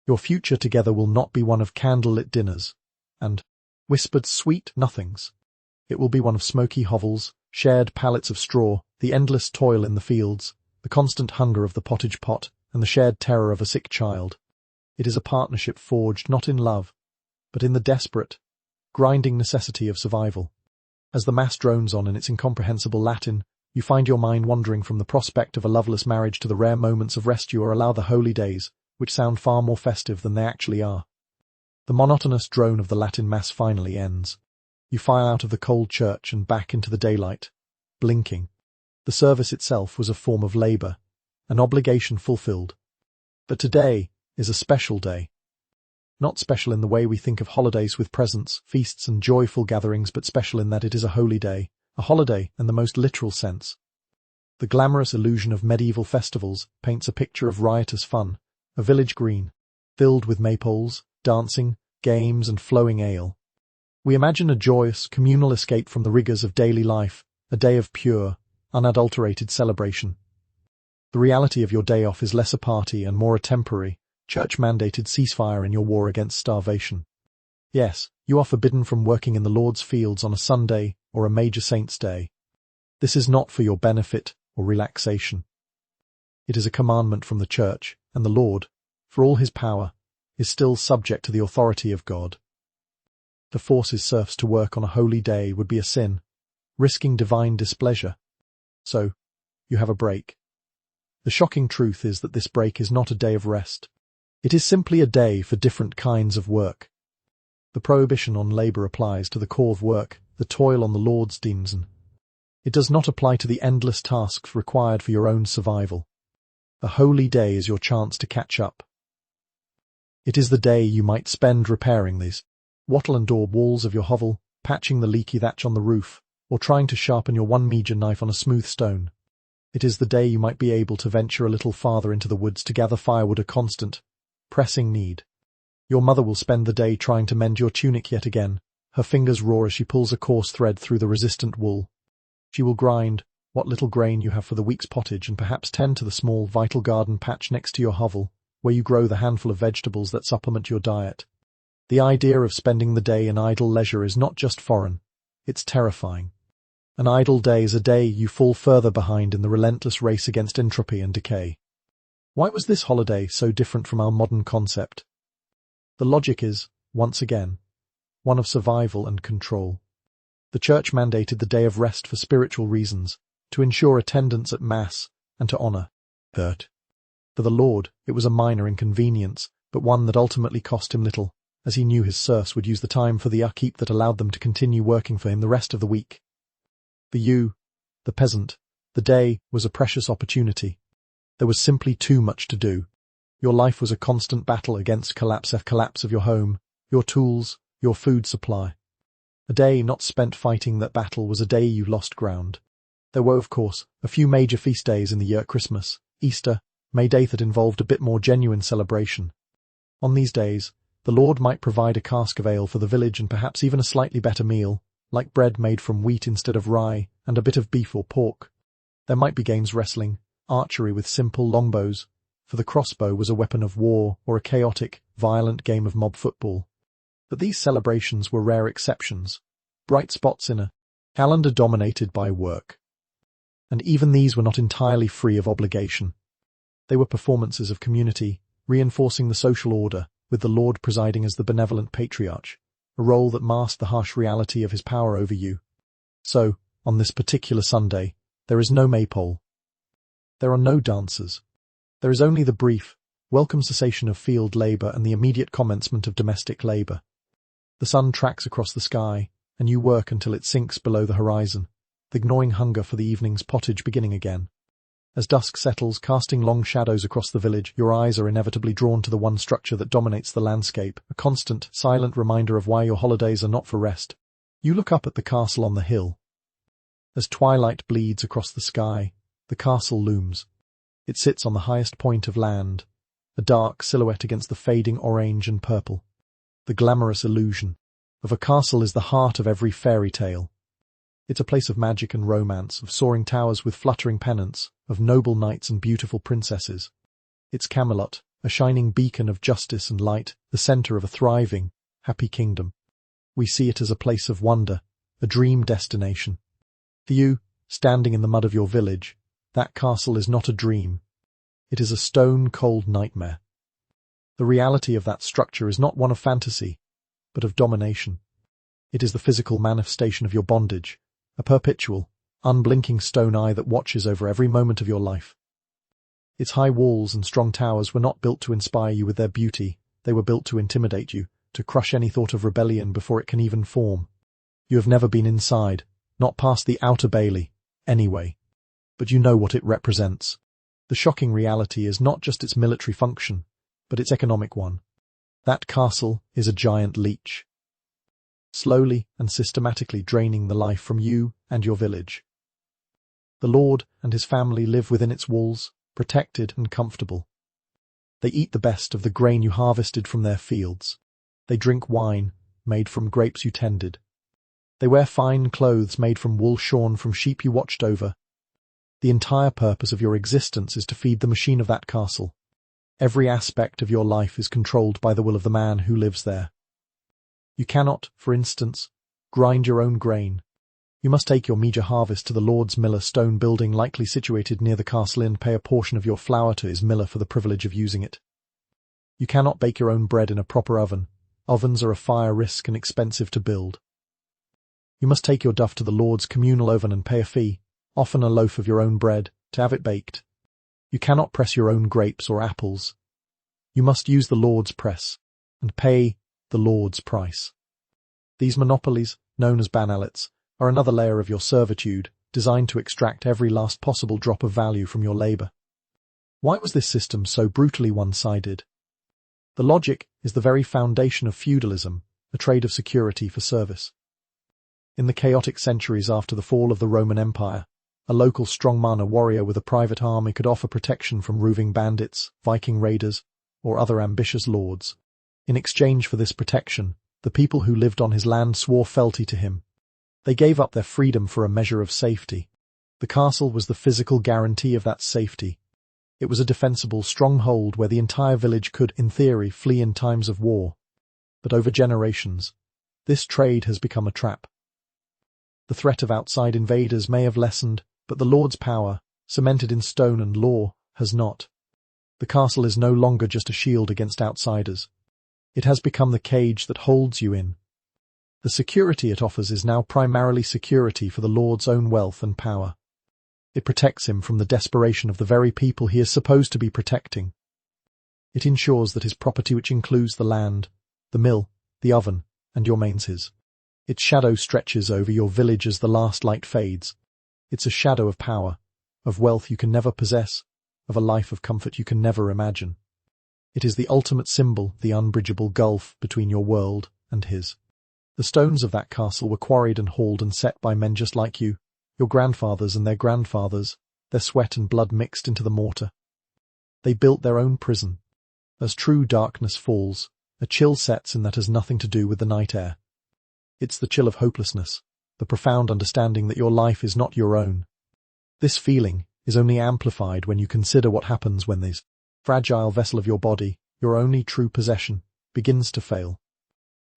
Your future together will not be one of candlelit dinners and whispered sweet nothings. It will be one of smoky hovels, shared pallets of straw, the endless toil in the fields, the constant hunger of the pottage pot, and the shared terror of a sick child. It is a partnership forged not in love, but in the desperate, grinding necessity of survival. As the mass drones on in its incomprehensible Latin, you find your mind wandering from the prospect of a loveless marriage to the rare moments of rest you or allow the holy days, which sound far more festive than they actually are. The monotonous drone of the Latin Mass finally ends. You file out of the cold church and back into the daylight, blinking. The service itself was a form of labour, an obligation fulfilled. But today is a special day. Not special in the way we think of holidays with presents, feasts and joyful gatherings, but special in that it is a holy day, a holiday in the most literal sense. The glamorous illusion of medieval festivals paints a picture of riotous fun, a village green, filled with maypoles, dancing, games and flowing ale. We imagine a joyous, communal escape from the rigours of daily life, a day of pure, unadulterated celebration. The reality of your day off is less a party and more a temporary, church-mandated ceasefire in your war against starvation. Yes, you are forbidden from working in the Lord's fields on a Sunday or a major saint's day. This is not for your benefit or relaxation. It is a commandment from the church, and the Lord, for all his power, is still subject to the authority of God. To force his serfs to work on a holy day would be a sin, risking divine displeasure. So, you have a break. The shocking truth is that this break is not a day of rest. It is simply a day for different kinds of work. The prohibition on labour applies to the core of work, the toil on the Lord's diensten. It does not apply to the endless tasks required for your own survival. A holy day is your chance to catch up. It is the day you might spend repairing these wattle and daub walls of your hovel, patching the leaky thatch on the roof, or trying to sharpen your one measure knife on a smooth stone. It is the day you might be able to venture a little farther into the woods to gather firewood, a constant, pressing need. Your mother will spend the day trying to mend your tunic yet again. Her fingers roar as she pulls a coarse thread through the resistant wool. She will grind what little grain you have for the week's pottage and perhaps tend to the small, vital garden patch next to your hovel, where you grow the handful of vegetables that supplement your diet. The idea of spending the day in idle leisure is not just foreign, it's terrifying. An idle day is a day you fall further behind in the relentless race against entropy and decay. Why was this holiday so different from our modern concept? The logic is, once again, one of survival and control. The church mandated the day of rest for spiritual reasons, to ensure attendance at Mass and to honor hurt. For the Lord, it was a minor inconvenience, but one that ultimately cost him little, as he knew his serfs would use the time for the upkeep that allowed them to continue working for him the rest of the week. For you, the peasant, the day was a precious opportunity. There was simply too much to do. Your life was a constant battle against collapse of your home, your tools, your food supply. A day not spent fighting that battle was a day you lost ground. There were, of course, a few major feast days in the year: Christmas, Easter, May Day, that involved a bit more genuine celebration. On these days, the Lord might provide a cask of ale for the village and perhaps even a slightly better meal, like bread made from wheat instead of rye, and a bit of beef or pork. There might be games: wrestling, archery with simple longbows, for the crossbow was a weapon of war, or a chaotic, violent game of mob football. But these celebrations were rare exceptions, bright spots in a calendar dominated by work. And even these were not entirely free of obligation. They were performances of community, reinforcing the social order, with the Lord presiding as the benevolent patriarch, a role that masked the harsh reality of his power over you. So, on this particular Sunday, there is no maypole. There are no dancers. There is only the brief, welcome cessation of field labour and the immediate commencement of domestic labour. The sun tracks across the sky, and you work until it sinks below the horizon, the gnawing hunger for the evening's pottage beginning again. As dusk settles, casting long shadows across the village, your eyes are inevitably drawn to the one structure that dominates the landscape, a constant, silent reminder of why your holidays are not for rest. You look up at the castle on the hill. As twilight bleeds across the sky, the castle looms. It sits on the highest point of land, a dark silhouette against the fading orange and purple. The glamorous illusion of a castle is the heart of every fairy tale. It's a place of magic and romance, of soaring towers with fluttering pennants, of noble knights and beautiful princesses. It's Camelot, a shining beacon of justice and light, the centre of a thriving, happy kingdom. We see it as a place of wonder, a dream destination. For you, standing in the mud of your village, that castle is not a dream. It is a stone-cold nightmare. The reality of that structure is not one of fantasy, but of domination. It is the physical manifestation of your bondage, a perpetual, unblinking stone eye that watches over every moment of your life. Its high walls and strong towers were not built to inspire you with their beauty, they were built to intimidate you, to crush any thought of rebellion before it can even form. You have never been inside, not past the outer bailey, anyway. But you know what it represents. The shocking reality is not just its military function, but its economic one. That castle is a giant leech, slowly and systematically draining the life from you and your village. The Lord and his family live within its walls, protected and comfortable. They eat the best of the grain you harvested from their fields. They drink wine made from grapes you tended. They wear fine clothes made from wool shorn from sheep you watched over. The entire purpose of your existence is to feed the machine of that castle. Every aspect of your life is controlled by the will of the man who lives there. You cannot, for instance, grind your own grain. You must take your meagre harvest to the Lord's miller, stone building likely situated near the castle, and pay a portion of your flour to his miller for the privilege of using it. You cannot bake your own bread in a proper oven. Ovens are a fire risk and expensive to build. You must take your duff to the Lord's communal oven and pay a fee, often a loaf of your own bread, to have it baked. You cannot press your own grapes or apples. You must use the Lord's press, and pay the Lord's price. These monopolies, known as banalets, are another layer of your servitude, designed to extract every last possible drop of value from your labour. Why was this system so brutally one-sided? The logic is the very foundation of feudalism, a trade of security for service. In the chaotic centuries after the fall of the Roman Empire, A local strongman, a warrior with a private army, could offer protection from roving bandits, Viking raiders, or other ambitious lords. In exchange for this protection, the people who lived on his land swore fealty to him. They gave up their freedom for a measure of safety. The castle was the physical guarantee of that safety. It was a defensible stronghold where the entire village could, in theory, flee in times of war. But over generations, this trade has become a trap. The threat of outside invaders may have lessened, but the Lord's power, cemented in stone and law, has not. The castle is no longer just a shield against outsiders. It has become the cage that holds you in. The security it offers is now primarily security for the Lord's own wealth and power. It protects him from the desperation of the very people he is supposed to be protecting. It ensures that his property, which includes the land, the mill, the oven, and your mains his. Its shadow stretches over your village as the last light fades. It's a shadow of power, of wealth you can never possess, of a life of comfort you can never imagine. It is the ultimate symbol, the unbridgeable gulf between your world and his. The stones of that castle were quarried and hauled and set by men just like you, your grandfathers and their grandfathers, their sweat and blood mixed into the mortar. They built their own prison. As true darkness falls, a chill sets in that has nothing to do with the night air. It's the chill of hopelessness, the profound understanding that your life is not your own. This feeling is only amplified when you consider what happens when this fragile vessel of your body, your only true possession, begins to fail.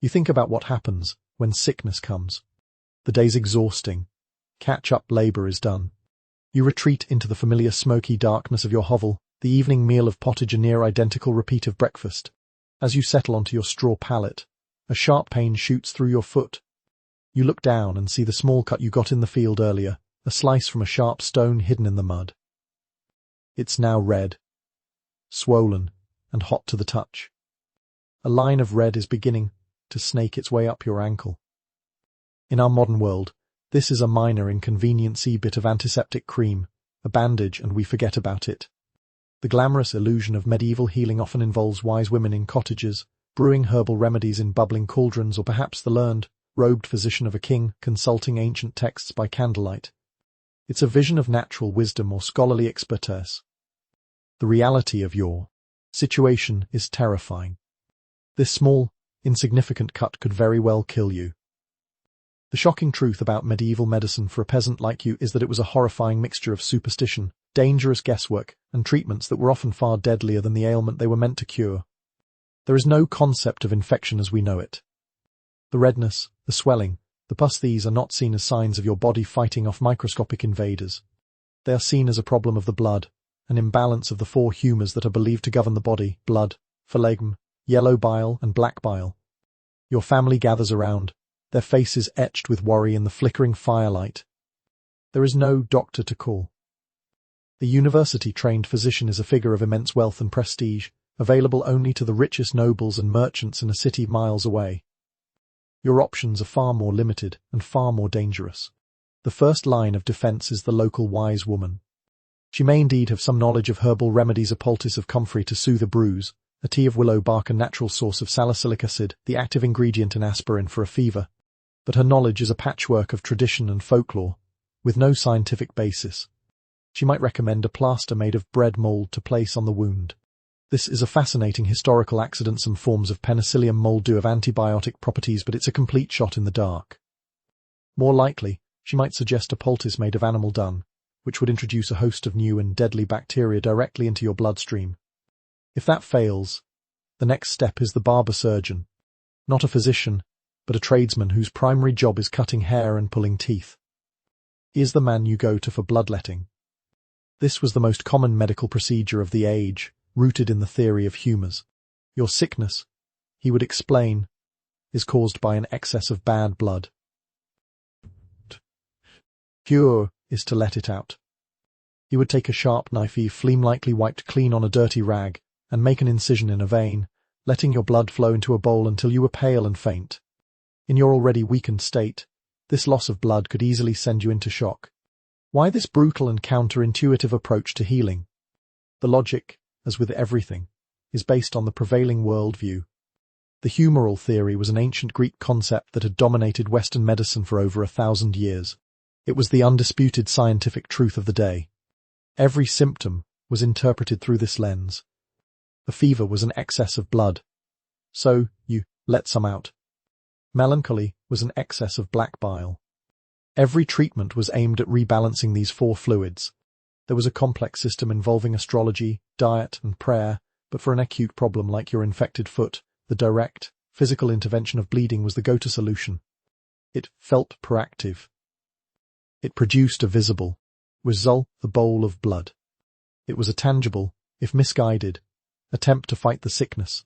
You think about what happens when sickness comes. The day's exhausting. Catch-up labor is done. You retreat into the familiar smoky darkness of your hovel, the evening meal of pottage a near-identical repeat of breakfast. As you settle onto your straw pallet, a sharp pain shoots through your foot. You look down and see the small cut you got in the field earlier, a slice from a sharp stone hidden in the mud. It's now red, swollen, and hot to the touch. A line of red is beginning to snake its way up your ankle. In our modern world, this is a minor inconvenience-y bit of antiseptic cream, a bandage, and we forget about it. The glamorous illusion of medieval healing often involves wise women in cottages, brewing herbal remedies in bubbling cauldrons, or perhaps the learned, robed physician of a king consulting ancient texts by candlelight. It's a vision of natural wisdom or scholarly expertise. The reality of your situation is terrifying. This small, insignificant cut could very well kill you. The shocking truth about medieval medicine for a peasant like you is that it was a horrifying mixture of superstition, dangerous guesswork, and treatments that were often far deadlier than the ailment they were meant to cure. There is no concept of infection as we know it. The redness, the swelling, the pus, these are not seen as signs of your body fighting off microscopic invaders. They are seen as a problem of the blood, an imbalance of the four humours that are believed to govern the body: blood, phlegm, yellow bile, and black bile. Your family gathers around, their faces etched with worry in the flickering firelight. There is no doctor to call. The university-trained physician is a figure of immense wealth and prestige, available only to the richest nobles and merchants in a city miles away. Your options are far more limited and far more dangerous. The first line of defense is the local wise woman. She may indeed have some knowledge of herbal remedies: a poultice of comfrey to soothe a bruise, a tea of willow bark, a natural source of salicylic acid, the active ingredient in aspirin for a fever. But her knowledge is a patchwork of tradition and folklore, with no scientific basis. She might recommend a plaster made of bread mold to place on the wound. This is a fascinating historical accident. Some forms of penicillium mold do have antibiotic properties, but it's a complete shot in the dark. More likely, she might suggest a poultice made of animal dung, which would introduce a host of new and deadly bacteria directly into your bloodstream. If that fails, the next step is the barber surgeon. Not a physician, but a tradesman whose primary job is cutting hair and pulling teeth. He is the man you go to for bloodletting. This was the most common medical procedure of the age, rooted in the theory of humours. Your sickness, he would explain, is caused by an excess of bad blood. Cure is to let it out. He would take a sharp knife, phlegm likely wiped clean on a dirty rag, and make an incision in a vein, letting your blood flow into a bowl until you were pale and faint. In your already weakened state, this loss of blood could easily send you into shock. Why this brutal and counterintuitive approach to healing? The logic, as with everything, is based on the prevailing worldview. The humoral theory was an ancient Greek concept that had dominated Western medicine for over 1,000 years. It was the undisputed scientific truth of the day. Every symptom was interpreted through this lens. A fever was an excess of blood, so you let some out. Melancholy was an excess of black bile. Every treatment was aimed at rebalancing these four fluids. There was a complex system involving astrology, diet, and prayer, but for an acute problem like your infected foot, the direct, physical intervention of bleeding was the go-to solution. It felt proactive. It produced a visible result, the bowl of blood. It was a tangible, if misguided, attempt to fight the sickness.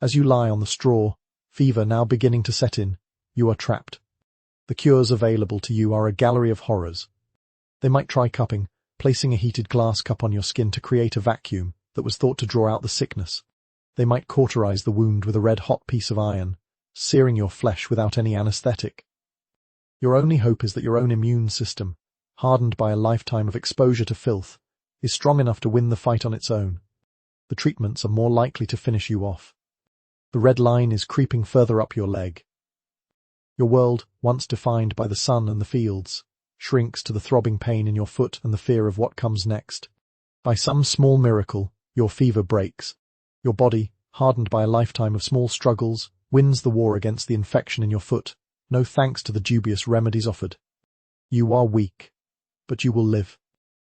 As you lie on the straw, fever now beginning to set in, you are trapped. The cures available to you are a gallery of horrors. They might try cupping, placing a heated glass cup on your skin to create a vacuum that was thought to draw out the sickness. They might cauterize the wound with a red-hot piece of iron, searing your flesh without any anesthetic. Your only hope is that your own immune system, hardened by a lifetime of exposure to filth, is strong enough to win the fight on its own. The treatments are more likely to finish you off. The red line is creeping further up your leg. Your world, once defined by the sun and the fields, shrinks to the throbbing pain in your foot and the fear of what comes next. By some small miracle, your fever breaks. Your body, hardened by a lifetime of small struggles, wins the war against the infection in your foot, no thanks to the dubious remedies offered. You are weak, but you will live.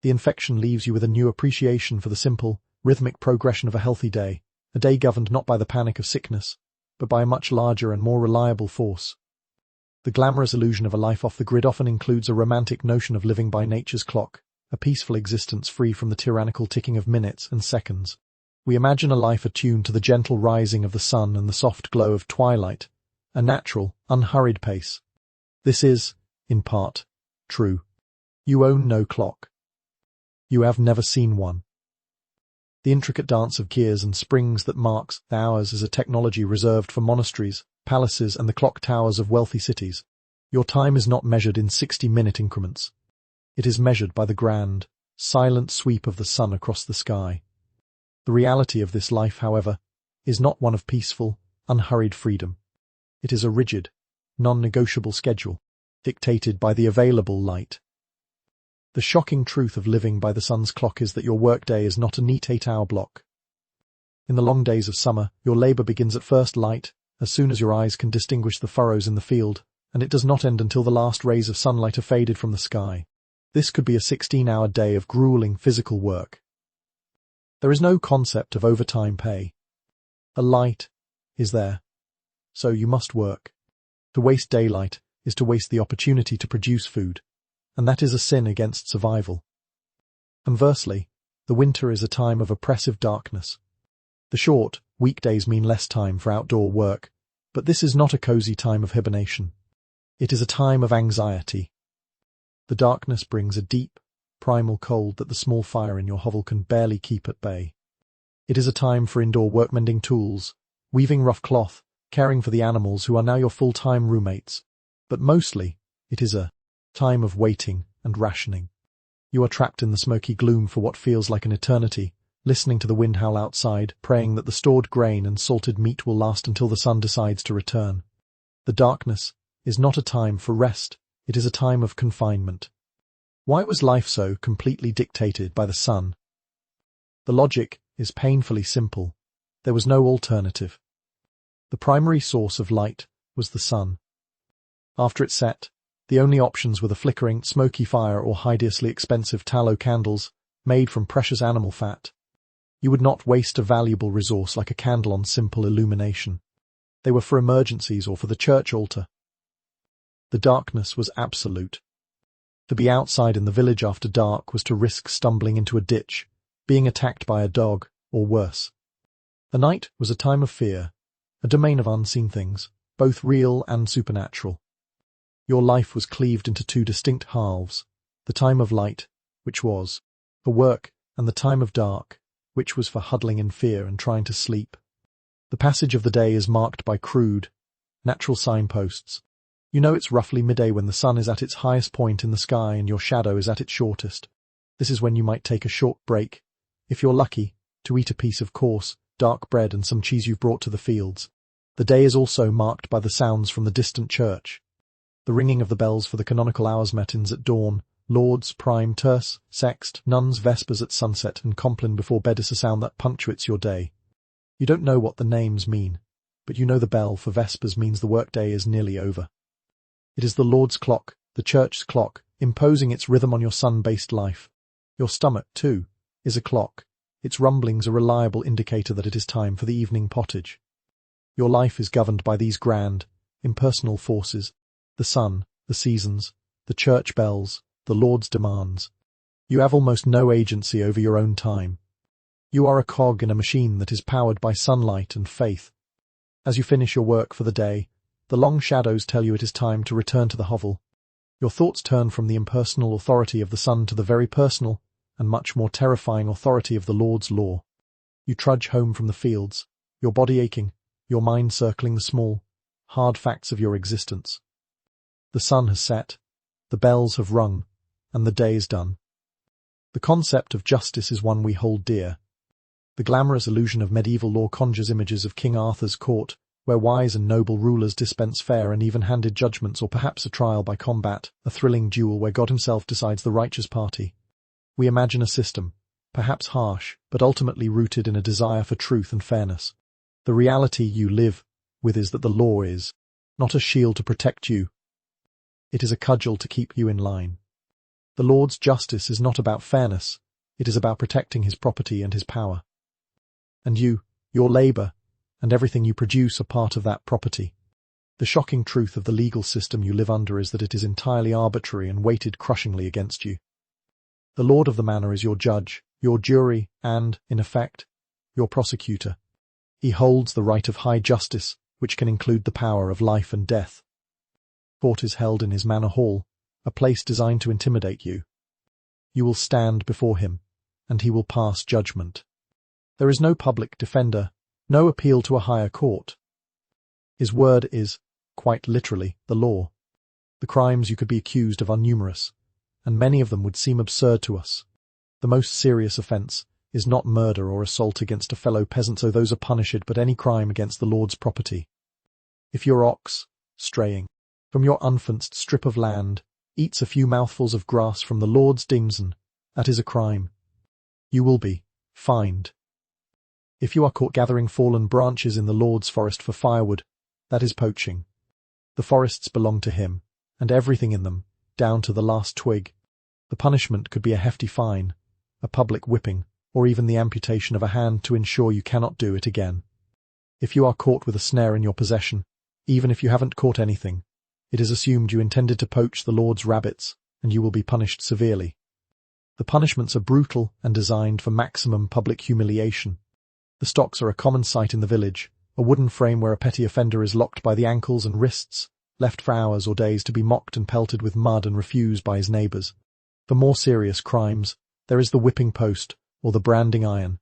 The infection leaves you with a new appreciation for the simple, rhythmic progression of a healthy day, a day governed not by the panic of sickness, but by a much larger and more reliable force. The glamorous illusion of a life off the grid often includes a romantic notion of living by nature's clock, a peaceful existence free from the tyrannical ticking of minutes and seconds. We imagine a life attuned to the gentle rising of the sun and the soft glow of twilight, a natural, unhurried pace. This is, in part, true. You own no clock. You have never seen one. The intricate dance of gears and springs that marks the hours is a technology reserved for monasteries, palaces, and the clock towers of wealthy cities. Your time is not measured in 60-minute increments. It is measured by the grand, silent sweep of the sun across the sky. The reality of this life, however, is not one of peaceful, unhurried freedom. It is a rigid, non-negotiable schedule, dictated by the available light. The shocking truth of living by the sun's clock is that your workday is not a neat 8-hour block. In the long days of summer, your labor begins at first light, as soon as your eyes can distinguish the furrows in the field, and it does not end until the last rays of sunlight are faded from the sky. This could be a 16-hour day of grueling physical work. There is no concept of overtime pay. A light is there, so you must work. To waste daylight is to waste the opportunity to produce food, and that is a sin against survival. Conversely, the winter is a time of oppressive darkness. The short, weekdays mean less time for outdoor work, but this is not a cozy time of hibernation. It is a time of anxiety. The darkness brings a deep, primal cold that the small fire in your hovel can barely keep at bay. It is a time for indoor work-mending tools, weaving rough cloth, caring for the animals who are now your full-time roommates. But mostly, it is a time of waiting and rationing. You are trapped in the smoky gloom for what feels like an eternity, listening to the wind howl outside, praying that the stored grain and salted meat will last until the sun decides to return. The darkness is not a time for rest, it is a time of confinement. Why was life so completely dictated by the sun? The logic is painfully simple. There was no alternative. The primary source of light was the sun. After it set, the only options were the flickering, smoky fire or hideously expensive tallow candles made from precious animal fat. You would not waste a valuable resource like a candle on simple illumination. They were for emergencies or for the church altar. The darkness was absolute. To be outside in the village after dark was to risk stumbling into a ditch, being attacked by a dog, or worse. The night was a time of fear, a domain of unseen things, both real and supernatural. Your life was cleaved into two distinct halves, the time of light, which was for work, and the time of dark, which was for huddling in fear and trying to sleep. The passage of the day is marked by crude, natural signposts. You know it's roughly midday when the sun is at its highest point in the sky and your shadow is at its shortest. This is when you might take a short break, if you're lucky, to eat a piece of coarse, dark bread and some cheese you've brought to the fields. The day is also marked by the sounds from the distant church. The ringing of the bells for the canonical hours matins at dawn, lauds, prime, terce, sext, nuns, vespers at sunset, and complin before bed is a sound that punctuates your day. You don't know what the names mean, but you know the bell for vespers means the workday is nearly over. It is the Lord's clock, the church's clock, imposing its rhythm on your sun-based life. Your stomach, too, is a clock, its rumblings a reliable indicator that it is time for the evening pottage. Your life is governed by these grand, impersonal forces: the sun, the seasons, the church bells, the Lord's demands. You have almost no agency over your own time. You are a cog in a machine that is powered by sunlight and faith. As you finish your work for the day, the long shadows tell you it is time to return to the hovel. Your thoughts turn from the impersonal authority of the sun to the very personal and much more terrifying authority of the Lord's law. You trudge home from the fields, your body aching, your mind circling the small, hard facts of your existence. The sun has set, the bells have rung, and the day is done. The concept of justice is one we hold dear. The glamorous illusion of medieval law conjures images of King Arthur's court, where wise and noble rulers dispense fair and even-handed judgments, or perhaps a trial by combat, a thrilling duel where God himself decides the righteous party. We imagine a system, perhaps harsh, but ultimately rooted in a desire for truth and fairness. The reality you live with is that the law is not a shield to protect you. It is a cudgel to keep you in line. The Lord's justice is not about fairness, it is about protecting his property and his power. And you, your labour, and everything you produce are part of that property. The shocking truth of the legal system you live under is that it is entirely arbitrary and weighted crushingly against you. The lord of the manor is your judge, your jury, and, in effect, your prosecutor. He holds the right of high justice, which can include the power of life and death. Court is held in his manor hall, a place designed to intimidate you. You will stand before him, and he will pass judgment. There is no public defender, no appeal to a higher court. His word is, quite literally, the law. The crimes you could be accused of are numerous, and many of them would seem absurd to us. The most serious offence is not murder or assault against a fellow peasant, so those are punished, but any crime against the Lord's property. If your ox, straying from your unfenced strip of land, eats a few mouthfuls of grass from the Lord's dimson, that is a crime. You will be fined. If you are caught gathering fallen branches in the Lord's forest for firewood, that is poaching. The forests belong to him, and everything in them, down to the last twig. The punishment could be a hefty fine, a public whipping, or even the amputation of a hand to ensure you cannot do it again. If you are caught with a snare in your possession, even if you haven't caught anything, it is assumed you intended to poach the Lord's rabbits, and you will be punished severely. The punishments are brutal and designed for maximum public humiliation. The stocks are a common sight in the village, a wooden frame where a petty offender is locked by the ankles and wrists, left for hours or days to be mocked and pelted with mud and refused by his neighbours. For more serious crimes, there is the whipping post or the branding iron.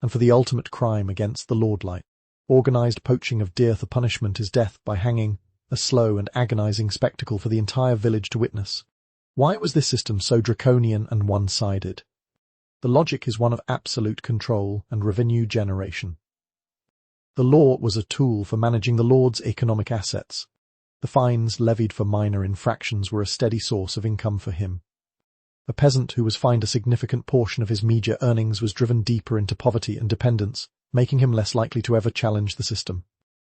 And for the ultimate crime against the lordlight, organised poaching of deer, the punishment is death by hanging, a slow and agonising spectacle for the entire village to witness. Why was this system so draconian and one-sided? The logic is one of absolute control and revenue generation. The law was a tool for managing the Lord's economic assets. The fines levied for minor infractions were a steady source of income for him. A peasant who was fined a significant portion of his meagre earnings was driven deeper into poverty and dependence, making him less likely to ever challenge the system.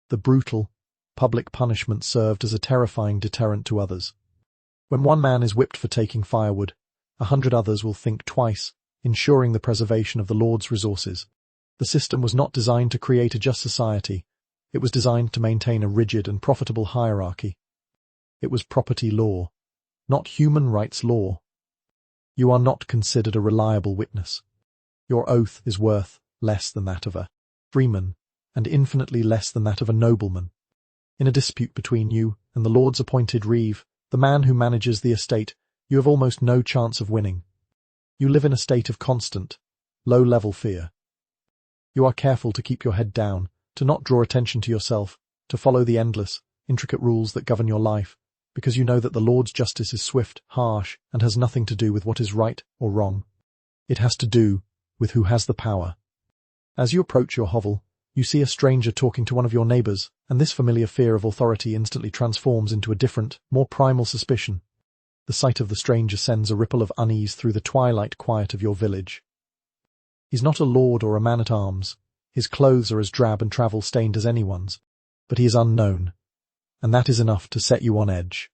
The brutal, public punishment served as a terrifying deterrent to others. When one man is whipped for taking firewood, 100 others will think twice, ensuring the preservation of the Lord's resources. The system was not designed to create a just society. It was designed to maintain a rigid and profitable hierarchy. It was property law, not human rights law. You are not considered a reliable witness. Your oath is worth less than that of a freeman, and infinitely less than that of a nobleman. In a dispute between you and the Lord's appointed reeve, the man who manages the estate, you have almost no chance of winning. You live in a state of constant, low-level fear. You are careful to keep your head down, to not draw attention to yourself, to follow the endless, intricate rules that govern your life, because you know that the Lord's justice is swift, harsh, and has nothing to do with what is right or wrong. It has to do with who has the power. As you approach your hovel, You see a stranger talking to one of your neighbors, and this familiar fear of authority instantly transforms into a different, more primal suspicion. The sight of the stranger sends a ripple of unease through the twilight quiet of your village. He's not a lord or a man-at-arms. His clothes are as drab and travel-stained as anyone's, but he is unknown, and that is enough to set you on edge.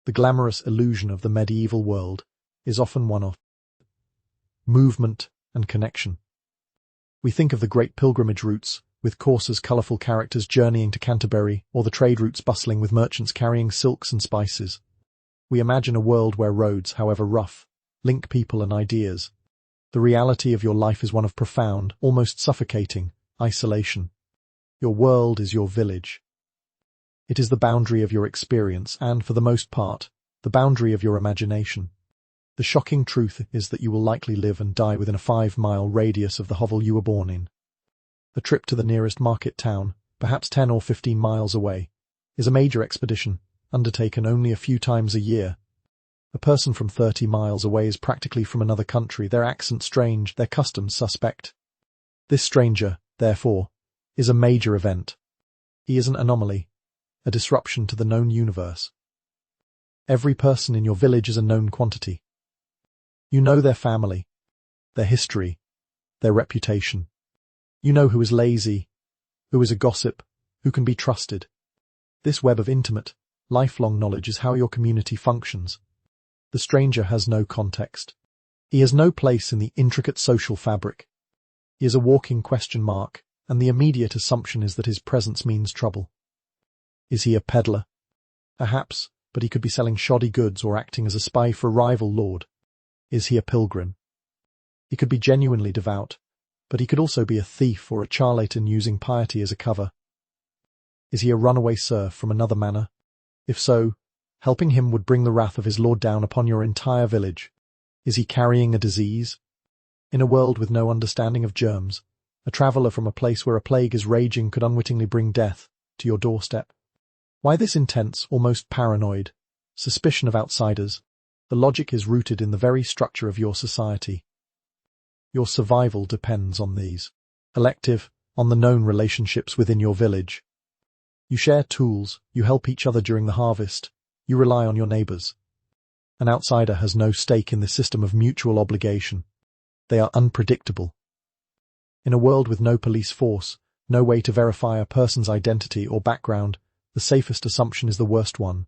The glamorous illusion of the medieval world is often one of movement and connection. We think of the great pilgrimage routes, with coursers' colourful characters journeying to Canterbury, or the trade routes bustling with merchants carrying silks and spices. We imagine a world where roads, however rough, link people and ideas. The reality of your life is one of profound, almost suffocating, isolation. Your world is your village. It is the boundary of your experience and, for the most part, the boundary of your imagination. The shocking truth is that you will likely live and die within a 5-mile radius of the hovel you were born in. A trip to the nearest market town, perhaps 10 or 15 miles away, is a major expedition, undertaken only a few times a year. A person from 30 miles away is practically from another country, their accent strange, their customs suspect. This stranger, therefore, is a major event. He is an anomaly, a disruption to the known universe. Every person in your village is a known quantity. You know their family, their history, their reputation. You know who is lazy, who is a gossip, who can be trusted. This web of intimate, lifelong knowledge is how your community functions. The stranger has no context. He has no place in the intricate social fabric. He is a walking question mark, and the immediate assumption is that his presence means trouble. Is he a peddler? Perhaps, but he could be selling shoddy goods or acting as a spy for a rival lord. Is he a pilgrim? He could be genuinely devout, but he could also be a thief or a charlatan using piety as a cover. Is he a runaway serf from another manor? If so, helping him would bring the wrath of his lord down upon your entire village. Is he carrying a disease? In a world with no understanding of germs, a traveller from a place where a plague is raging could unwittingly bring death to your doorstep. Why this intense, almost paranoid, suspicion of outsiders? The logic is rooted in the very structure of your society. Your survival depends on these. Elective, on the known relationships within your village. You share tools, you help each other during the harvest, you rely on your neighbours. An outsider has no stake in this system of mutual obligation. They are unpredictable. In a world with no police force, no way to verify a person's identity or background, the safest assumption is the worst one.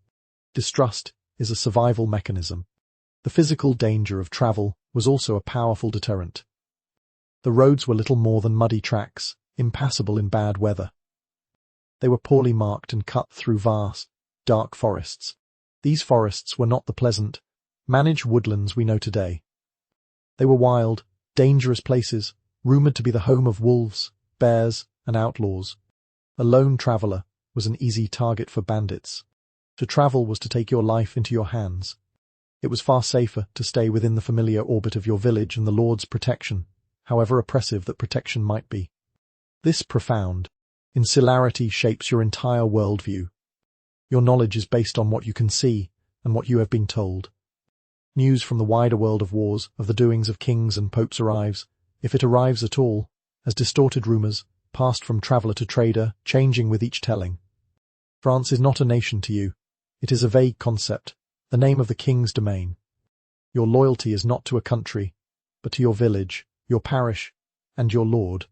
Distrust is a survival mechanism. The physical danger of travel was also a powerful deterrent. The roads were little more than muddy tracks, impassable in bad weather. They were poorly marked and cut through vast, dark forests. These forests were not the pleasant, managed woodlands we know today. They were wild, dangerous places, rumoured to be the home of wolves, bears, and outlaws. A lone traveller was an easy target for bandits. To travel was to take your life into your hands. It was far safer to stay within the familiar orbit of your village and the Lord's protection, however oppressive that protection might be. This profound insularity shapes your entire worldview. Your knowledge is based on what you can see and what you have been told. News from the wider world of wars, of the doings of kings and popes arrives, if it arrives at all, as distorted rumours, passed from traveller to trader, changing with each telling. France is not a nation to you. It is a vague concept, the name of the king's domain. Your loyalty is not to a country, but to your village, your parish, and your lord.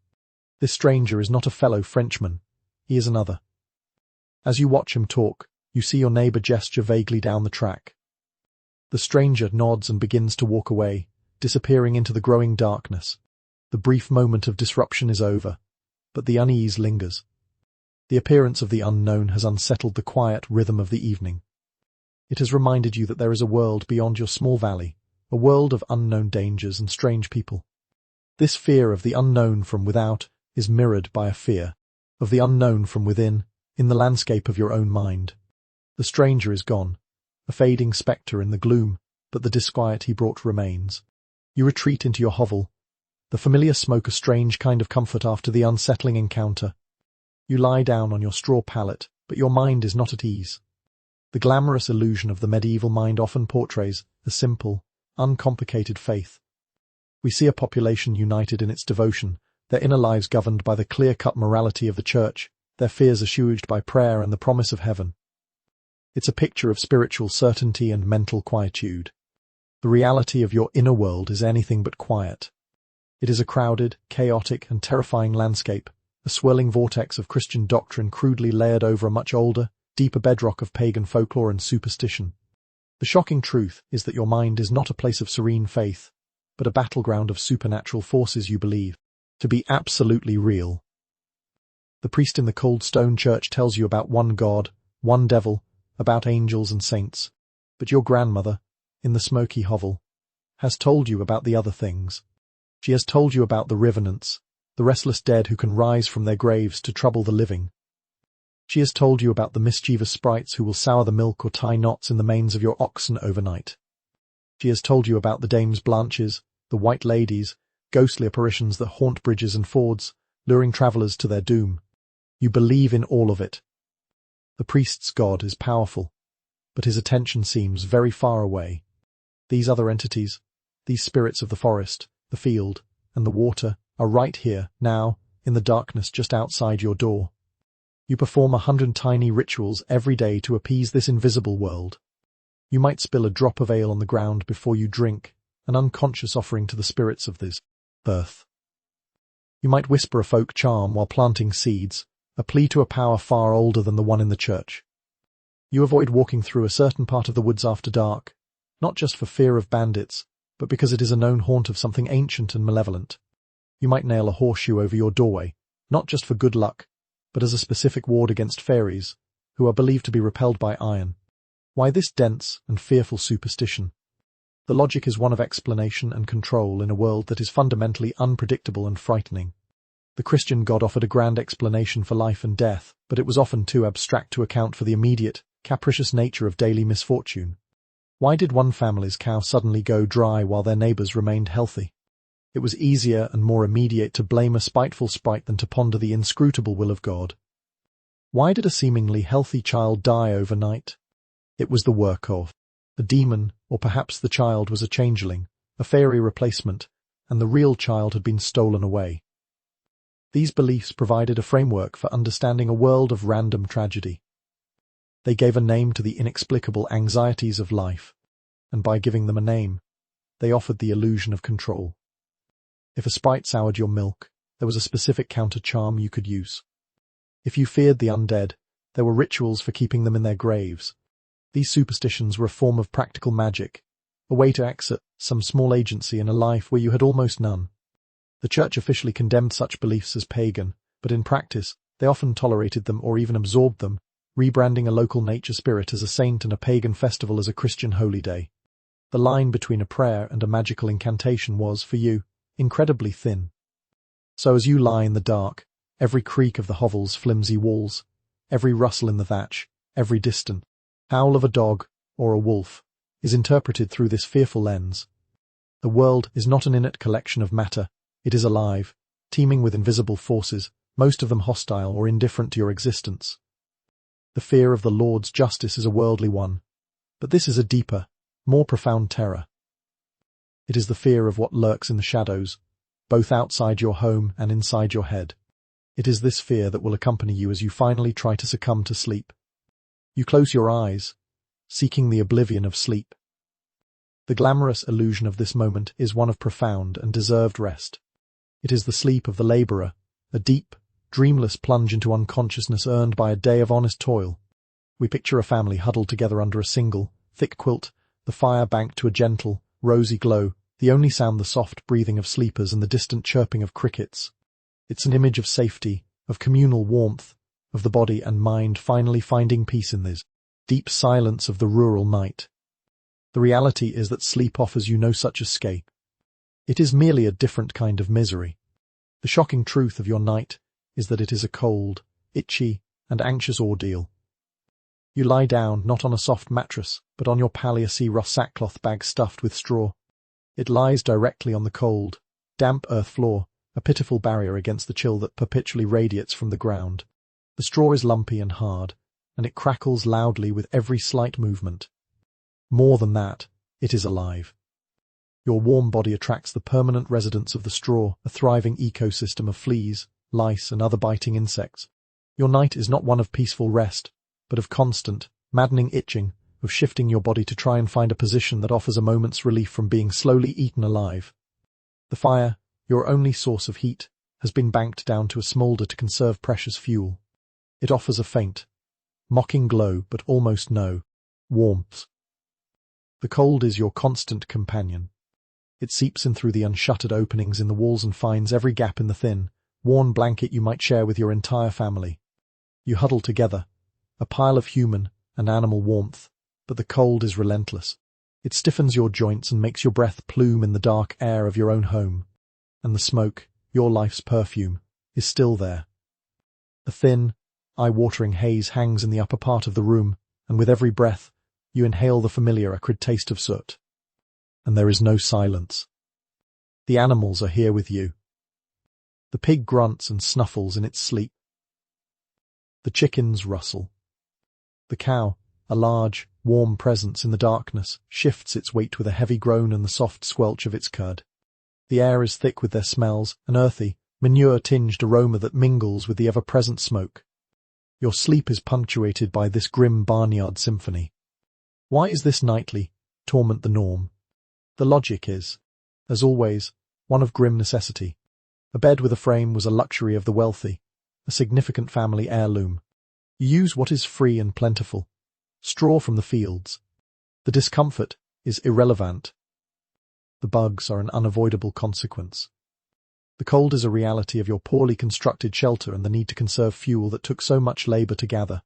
This stranger is not a fellow Frenchman, he is another. As you watch him talk, you see your neighbour gesture vaguely down the track. The stranger nods and begins to walk away, disappearing into the growing darkness. The brief moment of disruption is over, but the unease lingers. The appearance of the unknown has unsettled the quiet rhythm of the evening. It has reminded you that there is a world beyond your small valley, a world of unknown dangers and strange people. This fear of the unknown from without is mirrored by a fear of the unknown from within, in the landscape of your own mind. The stranger is gone, a fading spectre in the gloom, but the disquiet he brought remains. You retreat into your hovel, the familiar smoke a strange kind of comfort after the unsettling encounter. You lie down on your straw pallet, but your mind is not at ease. The glamorous illusion of the medieval mind often portrays a simple, uncomplicated faith. We see a population united in its devotion, their inner lives governed by the clear-cut morality of the church, their fears assuaged by prayer and the promise of heaven. It's a picture of spiritual certainty and mental quietude. The reality of your inner world is anything but quiet. It is a crowded, chaotic, and terrifying landscape, a swirling vortex of Christian doctrine crudely layered over a much older, deeper bedrock of pagan folklore and superstition. The shocking truth is that your mind is not a place of serene faith, but a battleground of supernatural forces you believe to be absolutely real. The priest in the cold stone church tells you about one God, one devil, about angels and saints, but your grandmother, in the smoky hovel, has told you about the other things. She has told you about the revenants, the restless dead who can rise from their graves to trouble the living. She has told you about the mischievous sprites who will sour the milk or tie knots in the manes of your oxen overnight. She has told you about the dames Blanches, the white ladies, ghostly apparitions that haunt bridges and fords, luring travellers to their doom. You believe in all of it. The priest's God is powerful, but his attention seems very far away. These other entities, these spirits of the forest, the field, and the water, are right here, now, in the darkness just outside your door. You perform 100 tiny rituals every day to appease this invisible world. You might spill a drop of ale on the ground before you drink, an unconscious offering to the spirits of this earth. You might whisper a folk charm while planting seeds, a plea to a power far older than the one in the church. You avoid walking through a certain part of the woods after dark, not just for fear of bandits, but because it is a known haunt of something ancient and malevolent. You might nail a horseshoe over your doorway, not just for good luck, but as a specific ward against fairies, who are believed to be repelled by iron. Why this dense and fearful superstition? The logic is one of explanation and control in a world that is fundamentally unpredictable and frightening. The Christian God offered a grand explanation for life and death, but it was often too abstract to account for the immediate, capricious nature of daily misfortune. Why did one family's cow suddenly go dry while their neighbours remained healthy? It was easier and more immediate to blame a spiteful sprite than to ponder the inscrutable will of God. Why did a seemingly healthy child die overnight? It was the work of a demon, or perhaps the child was a changeling, a fairy replacement, and the real child had been stolen away. These beliefs provided a framework for understanding a world of random tragedy. They gave a name to the inexplicable anxieties of life, and by giving them a name, they offered the illusion of control. If a sprite soured your milk, there was a specific counter-charm you could use. If you feared the undead, there were rituals for keeping them in their graves. These superstitions were a form of practical magic, a way to exert some small agency in a life where you had almost none. The church officially condemned such beliefs as pagan, but in practice, they often tolerated them or even absorbed them, rebranding a local nature spirit as a saint and a pagan festival as a Christian holy day. The line between a prayer and a magical incantation was, for you, incredibly thin. So as you lie in the dark, every creak of the hovel's flimsy walls, every rustle in the thatch, every distant howl of a dog or a wolf is interpreted through this fearful lens. The world is not an inert collection of matter, it is alive, teeming with invisible forces, most of them hostile or indifferent to your existence. The fear of the Lord's justice is a worldly one, but this is a deeper, more profound terror. It is the fear of what lurks in the shadows, both outside your home and inside your head. It is this fear that will accompany you as you finally try to succumb to sleep. You close your eyes, seeking the oblivion of sleep. The glamorous illusion of this moment is one of profound and deserved rest. It is the sleep of the labourer, a deep, dreamless plunge into unconsciousness earned by a day of honest toil. We picture a family huddled together under a single, thick quilt, the fire banked to a gentle, rosy glow, the only sound the soft breathing of sleepers and the distant chirping of crickets. It's an image of safety, of communal warmth, of the body and mind finally finding peace in this deep silence of the rural night. The reality is that sleep offers you no such escape. It is merely a different kind of misery. The shocking truth of your night is that it is a cold, itchy, and anxious ordeal. You lie down not on a soft mattress, but on your palliacy rough sackcloth bag stuffed with straw. It lies directly on the cold, damp earth floor, a pitiful barrier against the chill that perpetually radiates from the ground. The straw is lumpy and hard, and it crackles loudly with every slight movement. More than that, it is alive. Your warm body attracts the permanent residents of the straw, a thriving ecosystem of fleas, lice, and other biting insects. Your night is not one of peaceful rest, but of constant, maddening itching, of shifting your body to try and find a position that offers a moment's relief from being slowly eaten alive. The fire, your only source of heat, has been banked down to a smoulder to conserve precious fuel. It offers a faint, mocking glow, but almost no warmth. The cold is your constant companion. It seeps in through the unshuttered openings in the walls and finds every gap in the thin, worn blanket you might share with your entire family. You huddle together, a pile of human and animal warmth, but the cold is relentless. It stiffens your joints and makes your breath plume in the dark air of your own home. And the smoke, your life's perfume, is still there. A thin, eye-watering haze hangs in the upper part of the room, and with every breath, you inhale the familiar acrid taste of soot. And there is no silence. The animals are here with you. The pig grunts and snuffles in its sleep. The chickens rustle. The cow, a large, warm presence in the darkness, shifts its weight with a heavy groan and the soft squelch of its cud. The air is thick with their smells, an earthy, manure-tinged aroma that mingles with the ever-present smoke. Your sleep is punctuated by this grim barnyard symphony. Why is this nightly torment the norm? The logic is, as always, one of grim necessity. A bed with a frame was a luxury of the wealthy, a significant family heirloom. You use what is free and plentiful, straw from the fields. The discomfort is irrelevant. The bugs are an unavoidable consequence. The cold is a reality of your poorly constructed shelter and the need to conserve fuel that took so much labor to gather.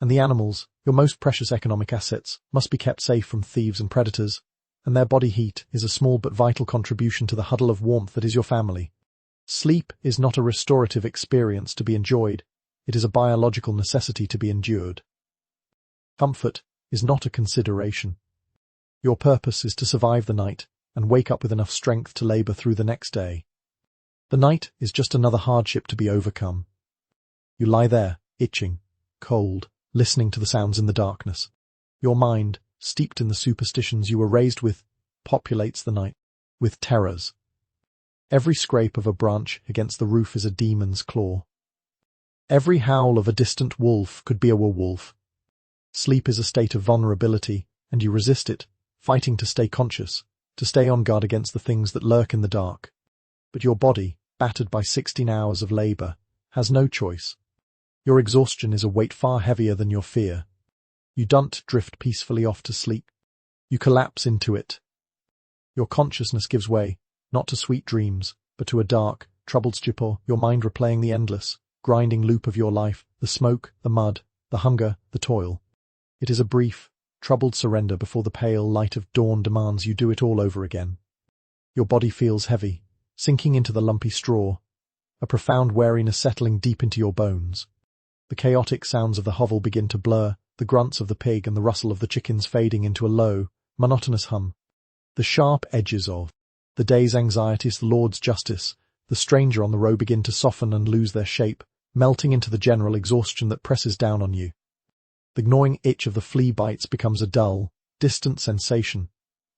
And the animals, your most precious economic assets, must be kept safe from thieves and predators, and their body heat is a small but vital contribution to the huddle of warmth that is your family. Sleep is not a restorative experience to be enjoyed, it is a biological necessity to be endured. Comfort is not a consideration. Your purpose is to survive the night and wake up with enough strength to labor through the next day. The night is just another hardship to be overcome. You lie there, itching, cold, listening to the sounds in the darkness. Your mind, steeped in the superstitions you were raised with, populates the night with terrors. Every scrape of a branch against the roof is a demon's claw. Every howl of a distant wolf could be a werewolf. Sleep is a state of vulnerability, and you resist it, fighting to stay conscious, to stay on guard against the things that lurk in the dark. But your body, battered by 16 hours of labor, has no choice. Your exhaustion is a weight far heavier than your fear. You don't drift peacefully off to sleep. You collapse into it. Your consciousness gives way, not to sweet dreams, but to a dark, troubled stupor, your mind replaying the endless, grinding loop of your life, the smoke, the mud, the hunger, the toil. It is a brief, troubled surrender before the pale light of dawn demands you do it all over again. Your body feels heavy, sinking into the lumpy straw, a profound weariness settling deep into your bones. The chaotic sounds of the hovel begin to blur, the grunts of the pig and the rustle of the chickens fading into a low, monotonous hum. The sharp edges of the day's anxieties, the Lord's justice, the stranger on the row begin to soften and lose their shape, melting into the general exhaustion that presses down on you. The gnawing itch of the flea bites becomes a dull, distant sensation,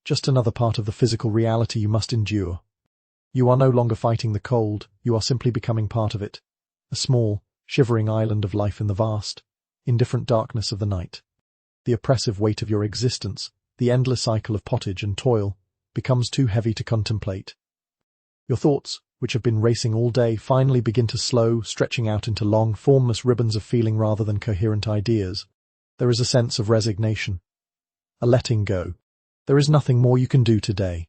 just another part of the physical reality you must endure. You are no longer fighting the cold, you are simply becoming part of it, a small, shivering island of life in the vast, indifferent darkness of the night. The oppressive weight of your existence, the endless cycle of pottage and toil, becomes too heavy to contemplate. Your thoughts, which have been racing all day, finally begin to slow, stretching out into long, formless ribbons of feeling rather than coherent ideas. There is a sense of resignation, a letting go. There is nothing more you can do today.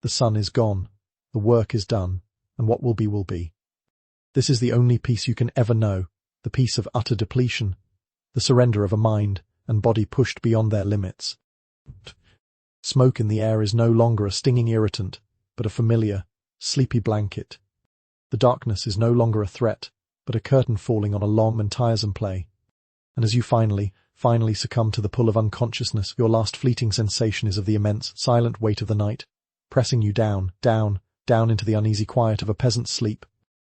The sun is gone, the work is done, and what will be will be. This is the only peace you can ever know, the peace of utter depletion, the surrender of a mind and body pushed beyond their limits. Smoke in the air is no longer a stinging irritant, but a familiar, sleepy blanket. The darkness is no longer a threat, but a curtain falling on a long and tiresome play. And as you finally succumb to the pull of unconsciousness, your last fleeting sensation is of the immense, silent weight of the night, pressing you down into the uneasy quiet of a peasant's sleep,